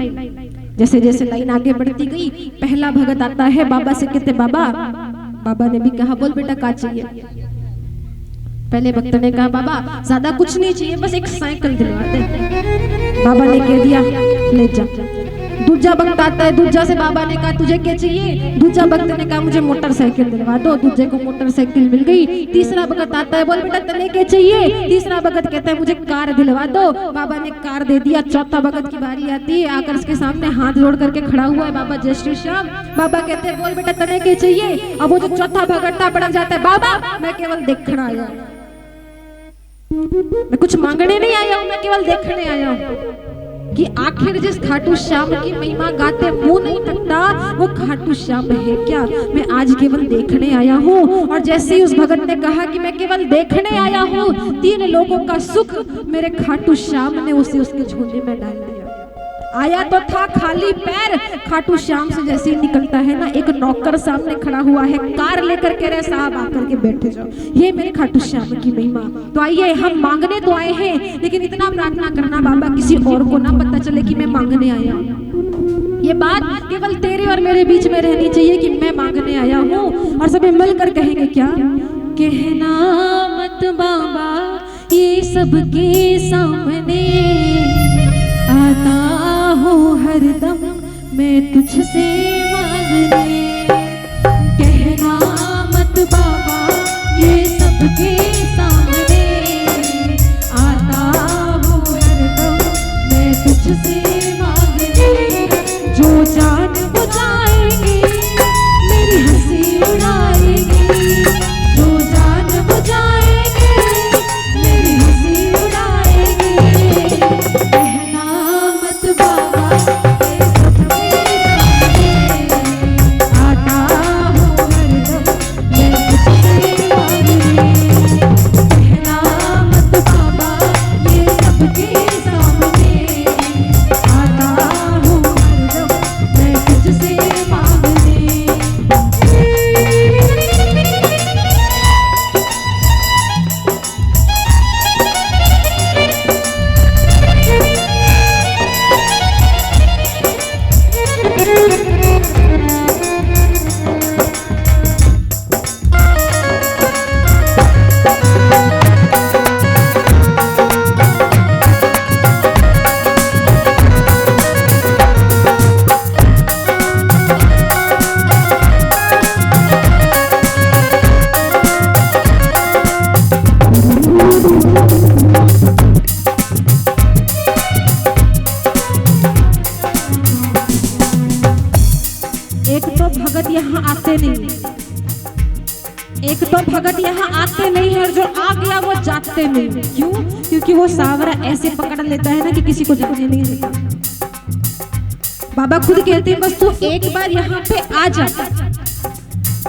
जैसे जैसे लाइन आगे बढ़ती गई, पहला भगत आता है, बाबा से कहते बाबा। बाबा ने भी कहा बोल बेटा क्या चाहिए? पहले भक्त ने कहा बाबा ज्यादा कुछ नहीं चाहिए, बस एक साइकिल दिलवा दे। बाबा ने कह दिया ले जा। दूसरा भक्त आता है, दूसरा से बाबा ने कहा तुझे क्या चाहिए? दूसरा भक्त ने कहा मुझे मोटरसाइकिल दिलवा दो। दूसरे को मोटरसाइकिल मिल गई। तीसरा भक्त आता है, बोल बेटा तने क्या चाहिए? तीसरा भक्त कहता है मुझे कार दिलवा दो। बाबा ने कार दे दिया। चौथा भक्त की बारी आती है, आकर उसके सामने हाथ जोड़ करके खड़ा हुआ है, बाबा जय श्री श्याम। बाबा कहते हैं बोल बेटा तने क्या चाहिए? अब वो जो चौथा भक्त पड़ जाता है, बाबा मैं केवल देखना आया, मैं कुछ मांगने नहीं आया हूं, मैं केवल देखने आया हूं कि आखिर जिस खाटू श्याम की महिमा गाते मुंह नहीं थकता वो खाटू श्याम है क्या। मैं आज केवल देखने आया हूँ। और जैसे ही उस भगत ने कहा कि मैं केवल देखने आया हूँ, 3 लोगों का सुख मेरे खाटू श्याम ने उसे उसके झोले में डाल दिया। आया तो था खाली पैर, खाटू श्याम से जैसे ही निकलता है ना, एक नौकर सामने खड़ा हुआ है, कार लेकर कह रहे साहब आकर के बैठे जाओ, ये मेरे खाटू श्याम की महिमा। तो आइए हम मांगने तो आए हैं, लेकिन इतना प्रार्थना करना बाबा किसी और को ना पता चले कि मैं मांगने आया हूँ। ये बात केवल तेरे और मेरे बीच में रहनी चाहिए कि मैं मांगने आया हूँ। और सभी मिलकर कहेंगे क्या? कहना मत बाबा ये सबके सामने, आता हूँ हरदम मैं तुझसे मांगने। कहना मत बाबा ये सबके सामने, आता हूँ हरदम मैं तुझसे मांगने। जो जान बुझाएंगे मेरी हंसी उड़ाएंगे, जो जान बुझाएंगे मेरी हंसी उड़ाएंगे। कहना मत बाबा ये सबके रास्ते में। क्यों? क्योंकि वो सांवरा ऐसे पकड़ लेता है ना कि किसी को जाने नहीं देता। बाबा खुद कहते हैं बस तू एक बार यहाँ पे आ जा,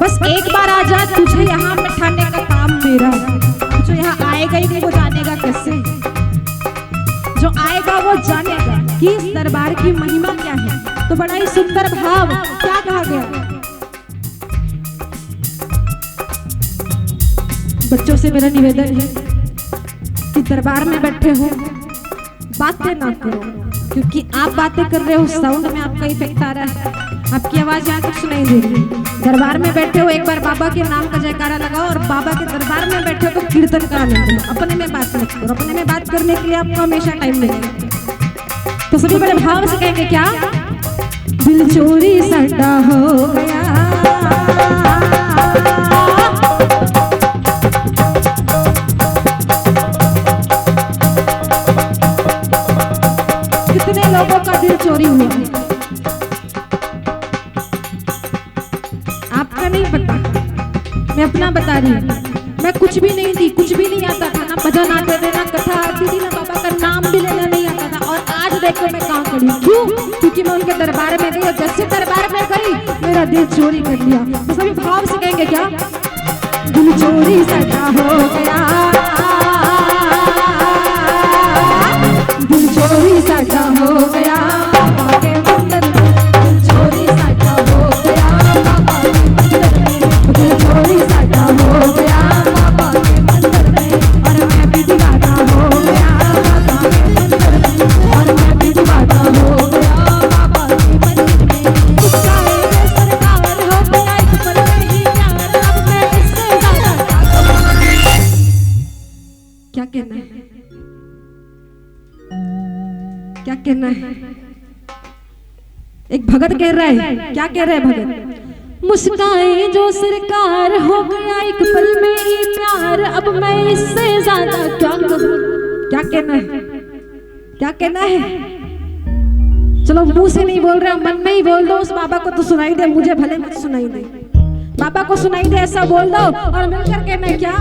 बस एक बार आ जा, तुझे यहाँ बैठाने का काम मेरा। जो यहाँ आएगा ही नहीं वो जानेगा कैसे? जो आएगा वो जानेगा कि इस दरबार की महिमा क्या है। तो बड़ा ही सुंदर भाव क्या कहा गया। बच्चों से मेरा निवेदन है कि दरबार में बैठे हो बातें ना करो, क्योंकि आप बातें कर रहे हो साउंड में आपका इफेक्ट आ रहा है, आपकी आवाज यहाँ तक सुनाई दे रही है। दरबार में बैठे हो एक बार बाबा के नाम का जयकारा लगाओ और बाबा के दरबार में बैठे हो तो कीर्तन का आनंद लो। अपने में बात मत करो, अपने में बात करने के लिए आपको हमेशा टाइम मिलेगा। तो सभी बड़े भाव से कहेंगे क्या? दिल चोरी सटा हो गया, कितने लोगों का दिल चोरी हुआ है आपका नहीं पता, मैं अपना बता रही हूँ। मैं कुछ भी नहीं थी, कुछ भी नहीं आता था, ना भजन आते थे, ना कथा आती थी, ना बाबा का नाम भी लेना नहीं आता था। और आज देखो मैं कहाँ खड़ी हूँ। क्यों? क्योंकि मैं उनके दरबार में गई और जैसे दरबार में गई मेरा दिल चोरी कर लिया। तो सभी भाव से कहेंगे क्या? दिल चोरी सटा हो गया, दिल चोरी सटा हो गया, बाबा के मंदिर में दिल चोरी सटा हो गया, बाबा के मंदिर में दिल चोरी सटा हो गया, बाबा के मंदिर में। और मैं भी दीवाना हो गया बाबा के मंदिर में, और मैं भी दीवाना हो गया बाबा के मंदिर में। मुस्काए वे सरकार हो गया एक पल में ही प्यार, अब मैं इससे ज्यादा क्या कहना है? क्या कहना है? एक भगत कह रहा है, क्या कह रहा है भगत? मुस्काए जो सरकार हो गया एक पल में ही प्यार, अब मैं इससे ज्यादा क्या करूं? क्या कहना है? क्या कहना है? चलो मुंह से नहीं बोल रहे, मन में ही बोल दो। उस बाबा को तो सुनाई दे, मुझे भले मत सुनाई दे, बाबा को सुनाई दे, ऐसा बोल दो। और मिलकर कहना है क्या?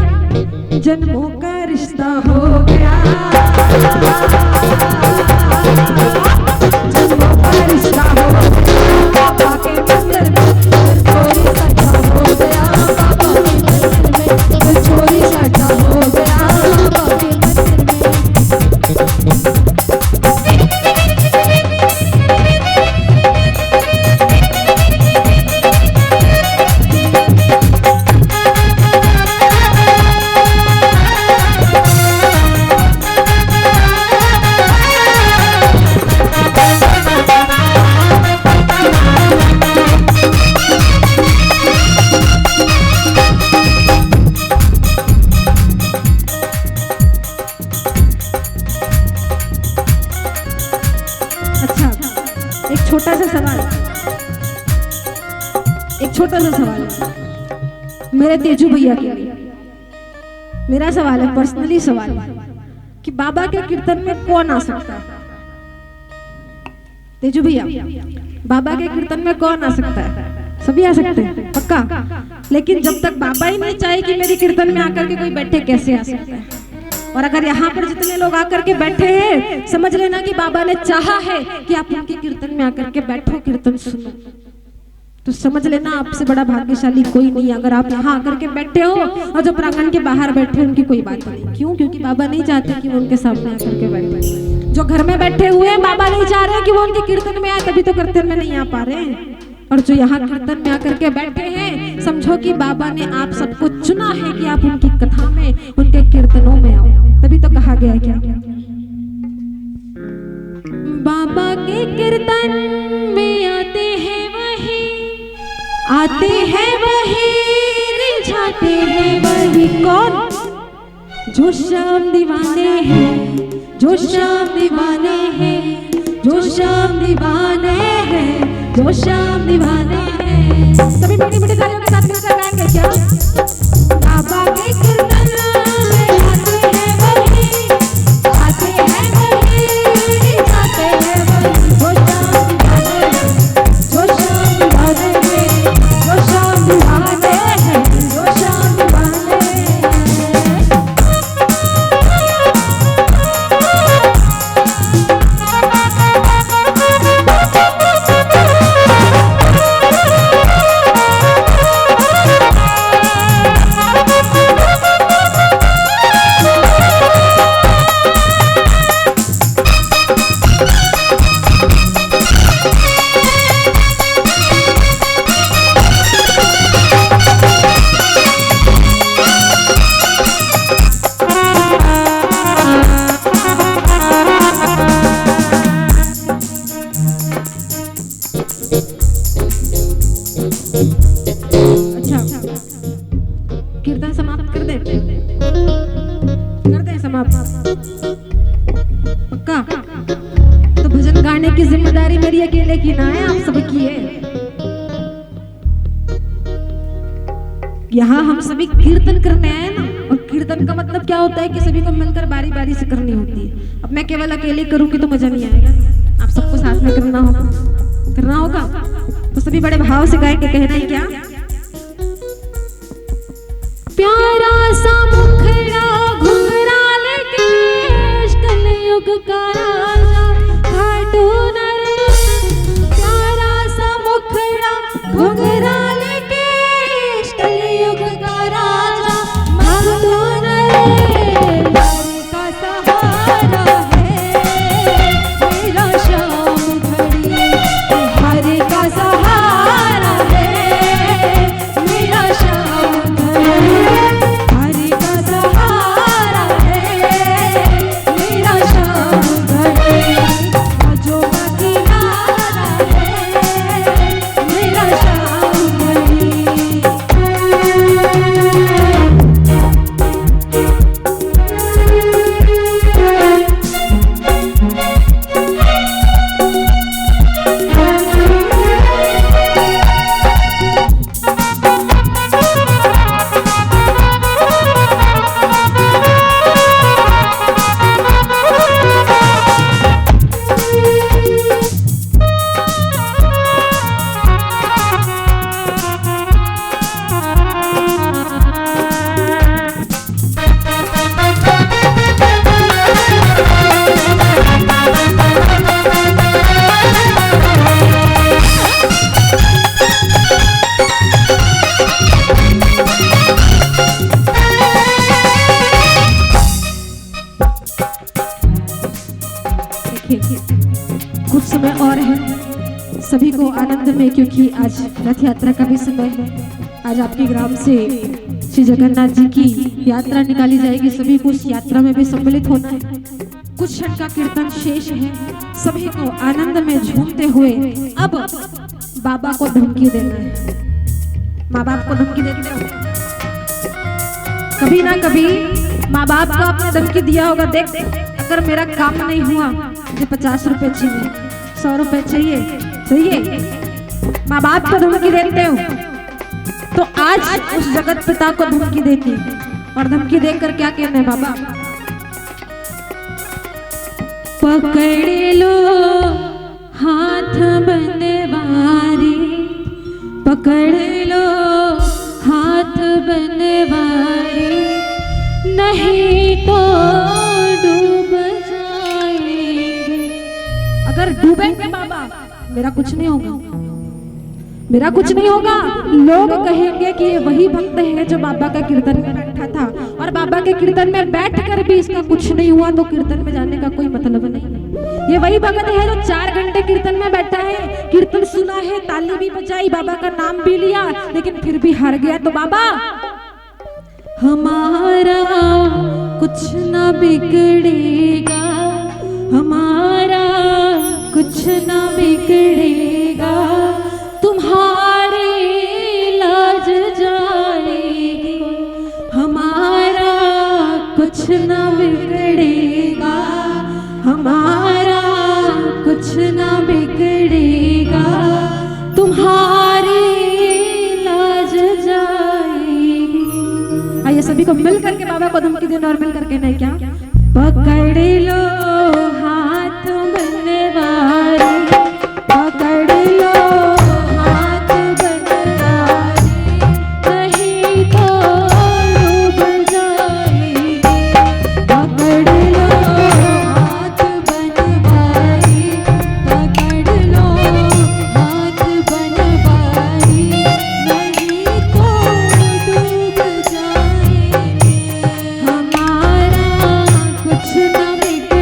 जन्मों का रिश्ता हो गया, जन्मों का रिश्ता हो गया, बाबा के मंदिर में दिल चोरी सटा हो गया, बाबा के मंदिर में दिल चोरी सटा हो गया, बाबा के मंदिर में। छोटा सा सवाल, एक छोटा सा सवाल मेरे तेजू भैया के लिए। मेरा सवाल है, पर्सनली सवाल कि बाबा के कीर्तन में कौन आ सकता है? तेजू भैया, बाबा के कीर्तन में कौन आ सकता है? सभी आ सकते हैं पक्का? लेकिन जब तक बाबा ही नहीं चाहे कि मेरे कीर्तन में आकर के कोई बैठे, कैसे आ सकता है? और अगर यहाँ पर जितने लोग आकर के बैठे हैं, समझ लेना कि बाबा ने चाहा है कि आप उनके कीर्तन में आकर के बैठो, कीर्तन सुनो। तो समझ लेना आपसे बड़ा भाग्यशाली कोई नहीं अगर आप यहाँ आकर के बैठे हो और जो प्रांगण के बाहर बैठे हैं उनकी कोई बात नहीं। क्यों? क्योंकि बाबा नहीं चाहते कि वो उनके सामने आकर के बैठे। जो घर में बैठे हुए हैं, बाबा नहीं चाह रहे कि वो उनके कीर्तन में आए, तभी तो कीर्तन में नहीं आ पा रहे हैं। और जो यहाँ कीर्तन में आकर के बैठे हैं, समझो कि बाबा ने आप सबको चुना है कि आप उनकी कथा में, उनके कीर्तनों में आओ। तभी तो कहा गया क्या? बाबा के कीर्तन में आते हैं वही, रिझाते हैं वही। कौन? जो श्याम दीवाने हैं, जो श्याम दीवाने हैं, जो श्याम दीवाने हैं, जो श्याम दीवाने हैं। सभी मीठी मीठी तालियों के साथ मिलकर गाएंगे क्या? बाबा के कीर्तन में आते हैं वही, रिझाते हैं वही। जो श्याम दीवाने हैं, जो श्याम दीवाने हैं, जो श्याम दीवाने हैं, जो श्याम दीवाने हैं। पक्का? तो भजन गाने की जिम्मेदारी मेरी अकेले की ना है, आप सबकी है। यहाँ हम सभी कीर्तन करने आए ना, और कीर्तन का मतलब क्या होता है कि सभी को मिलकर बारी बारी से करनी होती है। अब मैं केवल अकेले करूंगी तो मजा नहीं आएगा, आप सबको साथ में करना होगा। तो सभी बड़े भाव से गाएंगे, कहना है क्या? प्यारा सा मुखड़ा घुंघराल केश, कलयुग का राजा घाटो नरेश। प्यारा सा मुखड़ा घुंघराल केश, कलयुग का राजा घाटो नरेश। का सहारा है मेरा श्याम घड़ी, हरे का सहारा है मेरा श्याम घड़ी। हरे का सहारा है मेरा श्याम घड़ी, जो का किनारा है मेरा श्याम घड़ी। कुछ समय और है सभी को आनंद में, क्योंकि आज रथ यात्रा का भी समय है। आज आपके ग्राम से श्री जगन्नाथ जी की यात्रा निकाली जाएगी, सभी को उस यात्रा में भी सम्मिलित होना है। कुछ क्षण का कीर्तन शेष है, सभी को आनंद में झूमते हुए अब बाबा को धमकी देना है। माँ बाप को धमकी देते हो कभी ना कभी, माँ बाप को आपने धमकी दिया होगा, देख अगर मेरा काम नहीं हुआ मुझे 50 रुपए चाहिए, 100 रुपए चाहिए। माँ बाप को धमकी देते हो, तो आज उस जगत पिता को धमकी देती, और धमकी देकर क्या कहना है बाबा? पकड़ लो हाथ बनवारी, पकड़ लो हाथ बनवारी, नहीं तो डूब जाएंगे। अगर डूबेंगे बाबा मेरा कुछ नहीं होगा, मेरा कुछ नहीं होगा। लोग कहेंगे कि ये वही भक्त है जो बाबा का कीर्तन में बैठा था, और बाबा के कीर्तन में बैठकर भी इसका कुछ नहीं हुआ, तो कीर्तन में जाने का कोई मतलब नहीं। ये वही भक्त है जो 4 घंटे कीर्तन में बैठा है, कीर्तन सुना है, ताली भी बजाई, बाबा का नाम भी लिया, लेकिन फिर भी हार गया। तो बाबा हमारा कुछ ना बिगड़ेगा, हमारा कुछ ना बिगड़ेगा, तुम्हारी लाज जाएगी। हमारा कुछ ना बिगड़ेगा, हमारा कुछ ना बिगड़ेगा, तुम्हारी लाज जाएगी। आइए सभी को मिल करके बाबा को धमकी देना, और मिल करके नहीं क्या? पकड़ लो हाथ बनवारी, पकड़ लो हाथ बनवारी, नहीं तो डूब जाएंगे। पकड़ लो हाथ बनवारी, पकड़ लो हाथ बनवारी, नहीं तो डूब जाएंगे। हमारा कुछ न बिगड़ेगा,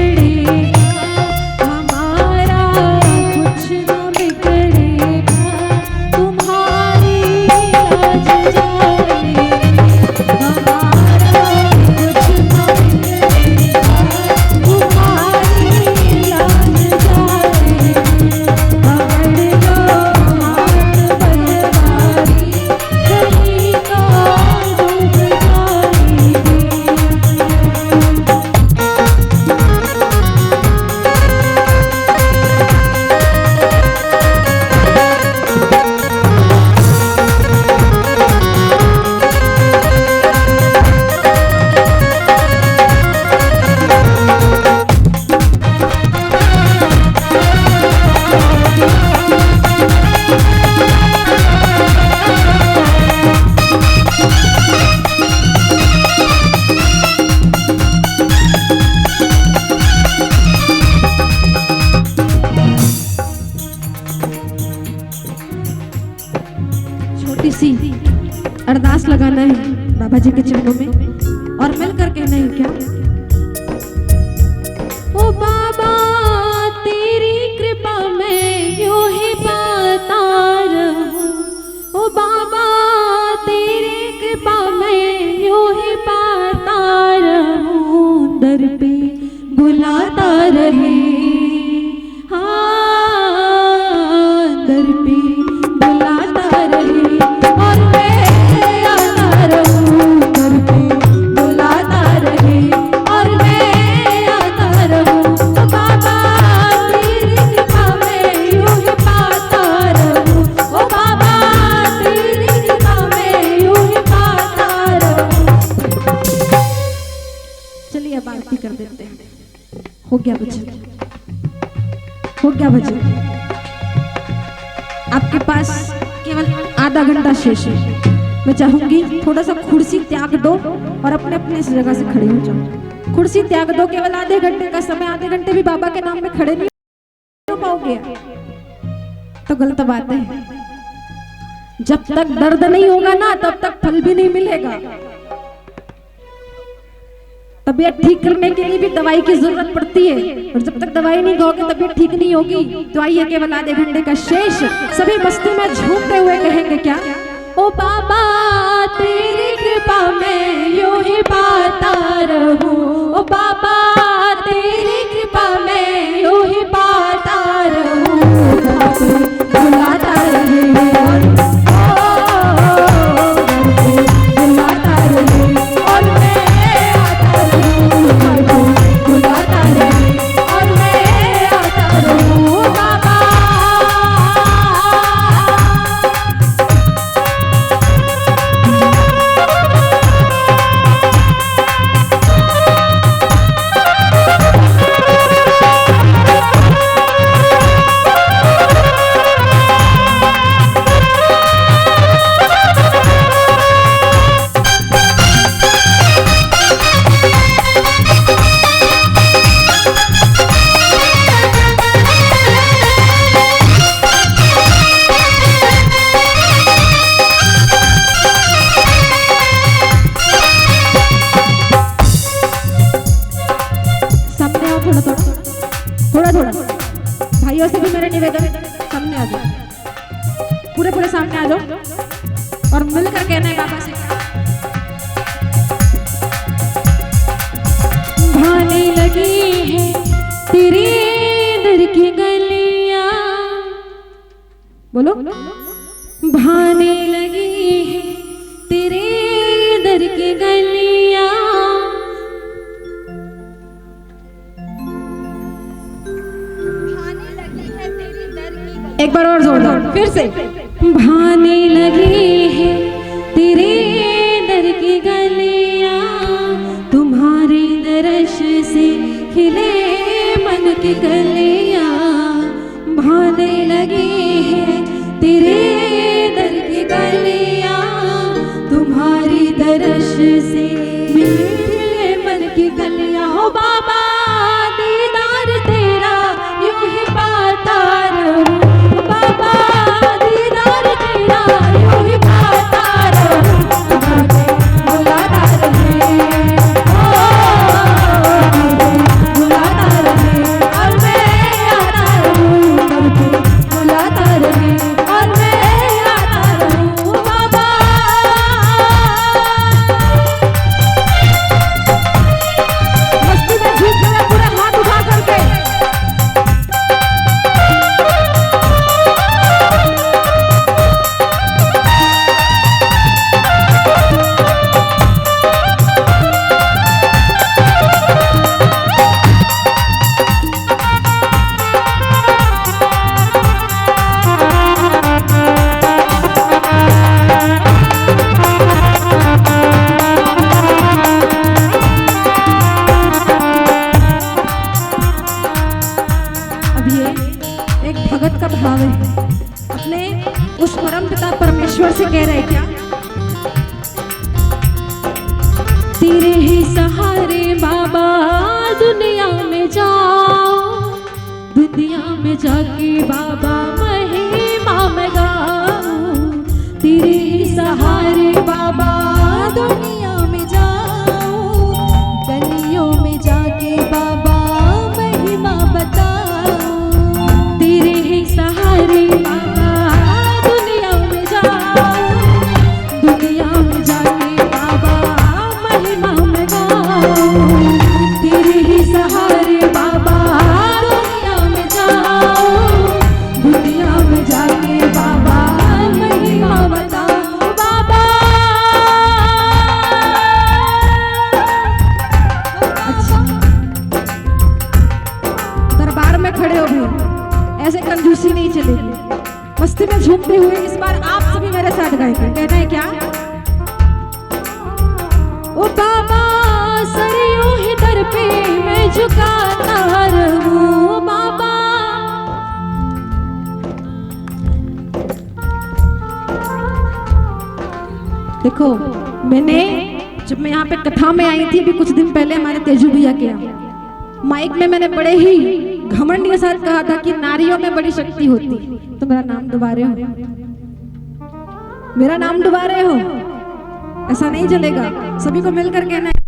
जी के चरणों में और मिलकर कहना है क्या? ओ बाबा तेरी कृपा में यूं ही पाता रहूं, ओ बाबा तेरी कृपा में यूं ही पाता रहूं, दर पे बुलाता रहे, हाँ दर पे बुलाता रहे और मैं आता रहूं, दर पे बुलाता रहे और मैं आता रहूं, ओ बाबा तेरी कृपा में यूं ही पाता रहूं, ओ बाबा तेरी कृपा में यूं ही पाता रहूं। चलिए अब आरती कर देते हैं। हो गया भजन, हो गया भजन। आपके पास केवल आधा घंटा शेष है। मैं चाहूंगी थोड़ा सा कुर्सी त्याग दो और अपने अपने इस जगह से खड़े हो जाओ। कुर्सी त्याग दो, केवल आधे घंटे का समय। आधे घंटे भी बाबा के नाम में खड़े नहीं हो पाओगे तो गलत बात है। जब तक दर्द नहीं होगा ना तब तक फल भी नहीं मिलेगा। तबीयत ठीक करने के लिए भी दवाई की जरूरत पड़ती है और जब तक दवाई नहीं खाओगे तबीयत ठीक नहीं होगी। तो आइए केवल आधे घंटे का शेष सभी मस्ती में झूमते हुए कहेंगे क्या? ओ बाबा तेरी कृपा में यूं ही पाता रहूं, ओ बाबा तेरी कृपा में यूं ही पाता रहूं, बुलाता रहे और बुलाता रहे और मैं आता रहूं, बुलाता रहे और मैं आता रहूं, बाबा थोड़ा थोड़ा भाइयों से भी मेरा निवेदन, सामने आ जाओ, पूरे पूरे सामने आ जाओ और मिलकर कहना है बाबा से। भाने लगी है तेरे दर की गलियां, बोलो भाने लगी है तेरे दर की गलियां, एक बार और जोरदार फिर से। भाने लगी है तेरे दर की गलियां, तुम्हारे दर्श से खिले मन की गलियां, भाने लगी है तेरे दर की गलियां, तुम्हारी दर्श से खिले मन की गलियां, ओ बाबा दीदार तेरा यूं ही पाता रहूं, बाबा दीदार तेरा यूं ही पाता रहूं, बुलाता रहे बुलाता रहे और मैं आता रहूं, बुलाता रहे और मैं आता रहूं, बाबा मस्ती में झूठ गया पूरा हाथ उठा करके। एक भगत का भाव है, अपने उस परम पिता परमेश्वर से कह रहे क्या? तेरे ही सहारे बाबा दुनिया में जाओ, दुनिया में जाके बाबा महिमा में गाओ, तेरे ही सहारे बाबा दुनिया मस्ती में झूमते हुए इस बार आप सभी मेरे साथ गाएंगे। कहना है क्या? ओ बाबा सरियों ही दर पे मैं झुकाता रहूं बाबा। देखो मैंने जब मैं यहाँ पे कथा में आई थी अभी कुछ दिन पहले हमारे तेजू भैया के यहाँ माइक में मैंने बड़े ही घमंड के साथ कहा था कि नारियों में बड़ी शक्ति होती। तो मेरा नाम दोबारे हो, मेरा नाम दोबारे हो, ऐसा नहीं चलेगा। सभी को मिलकर कहना है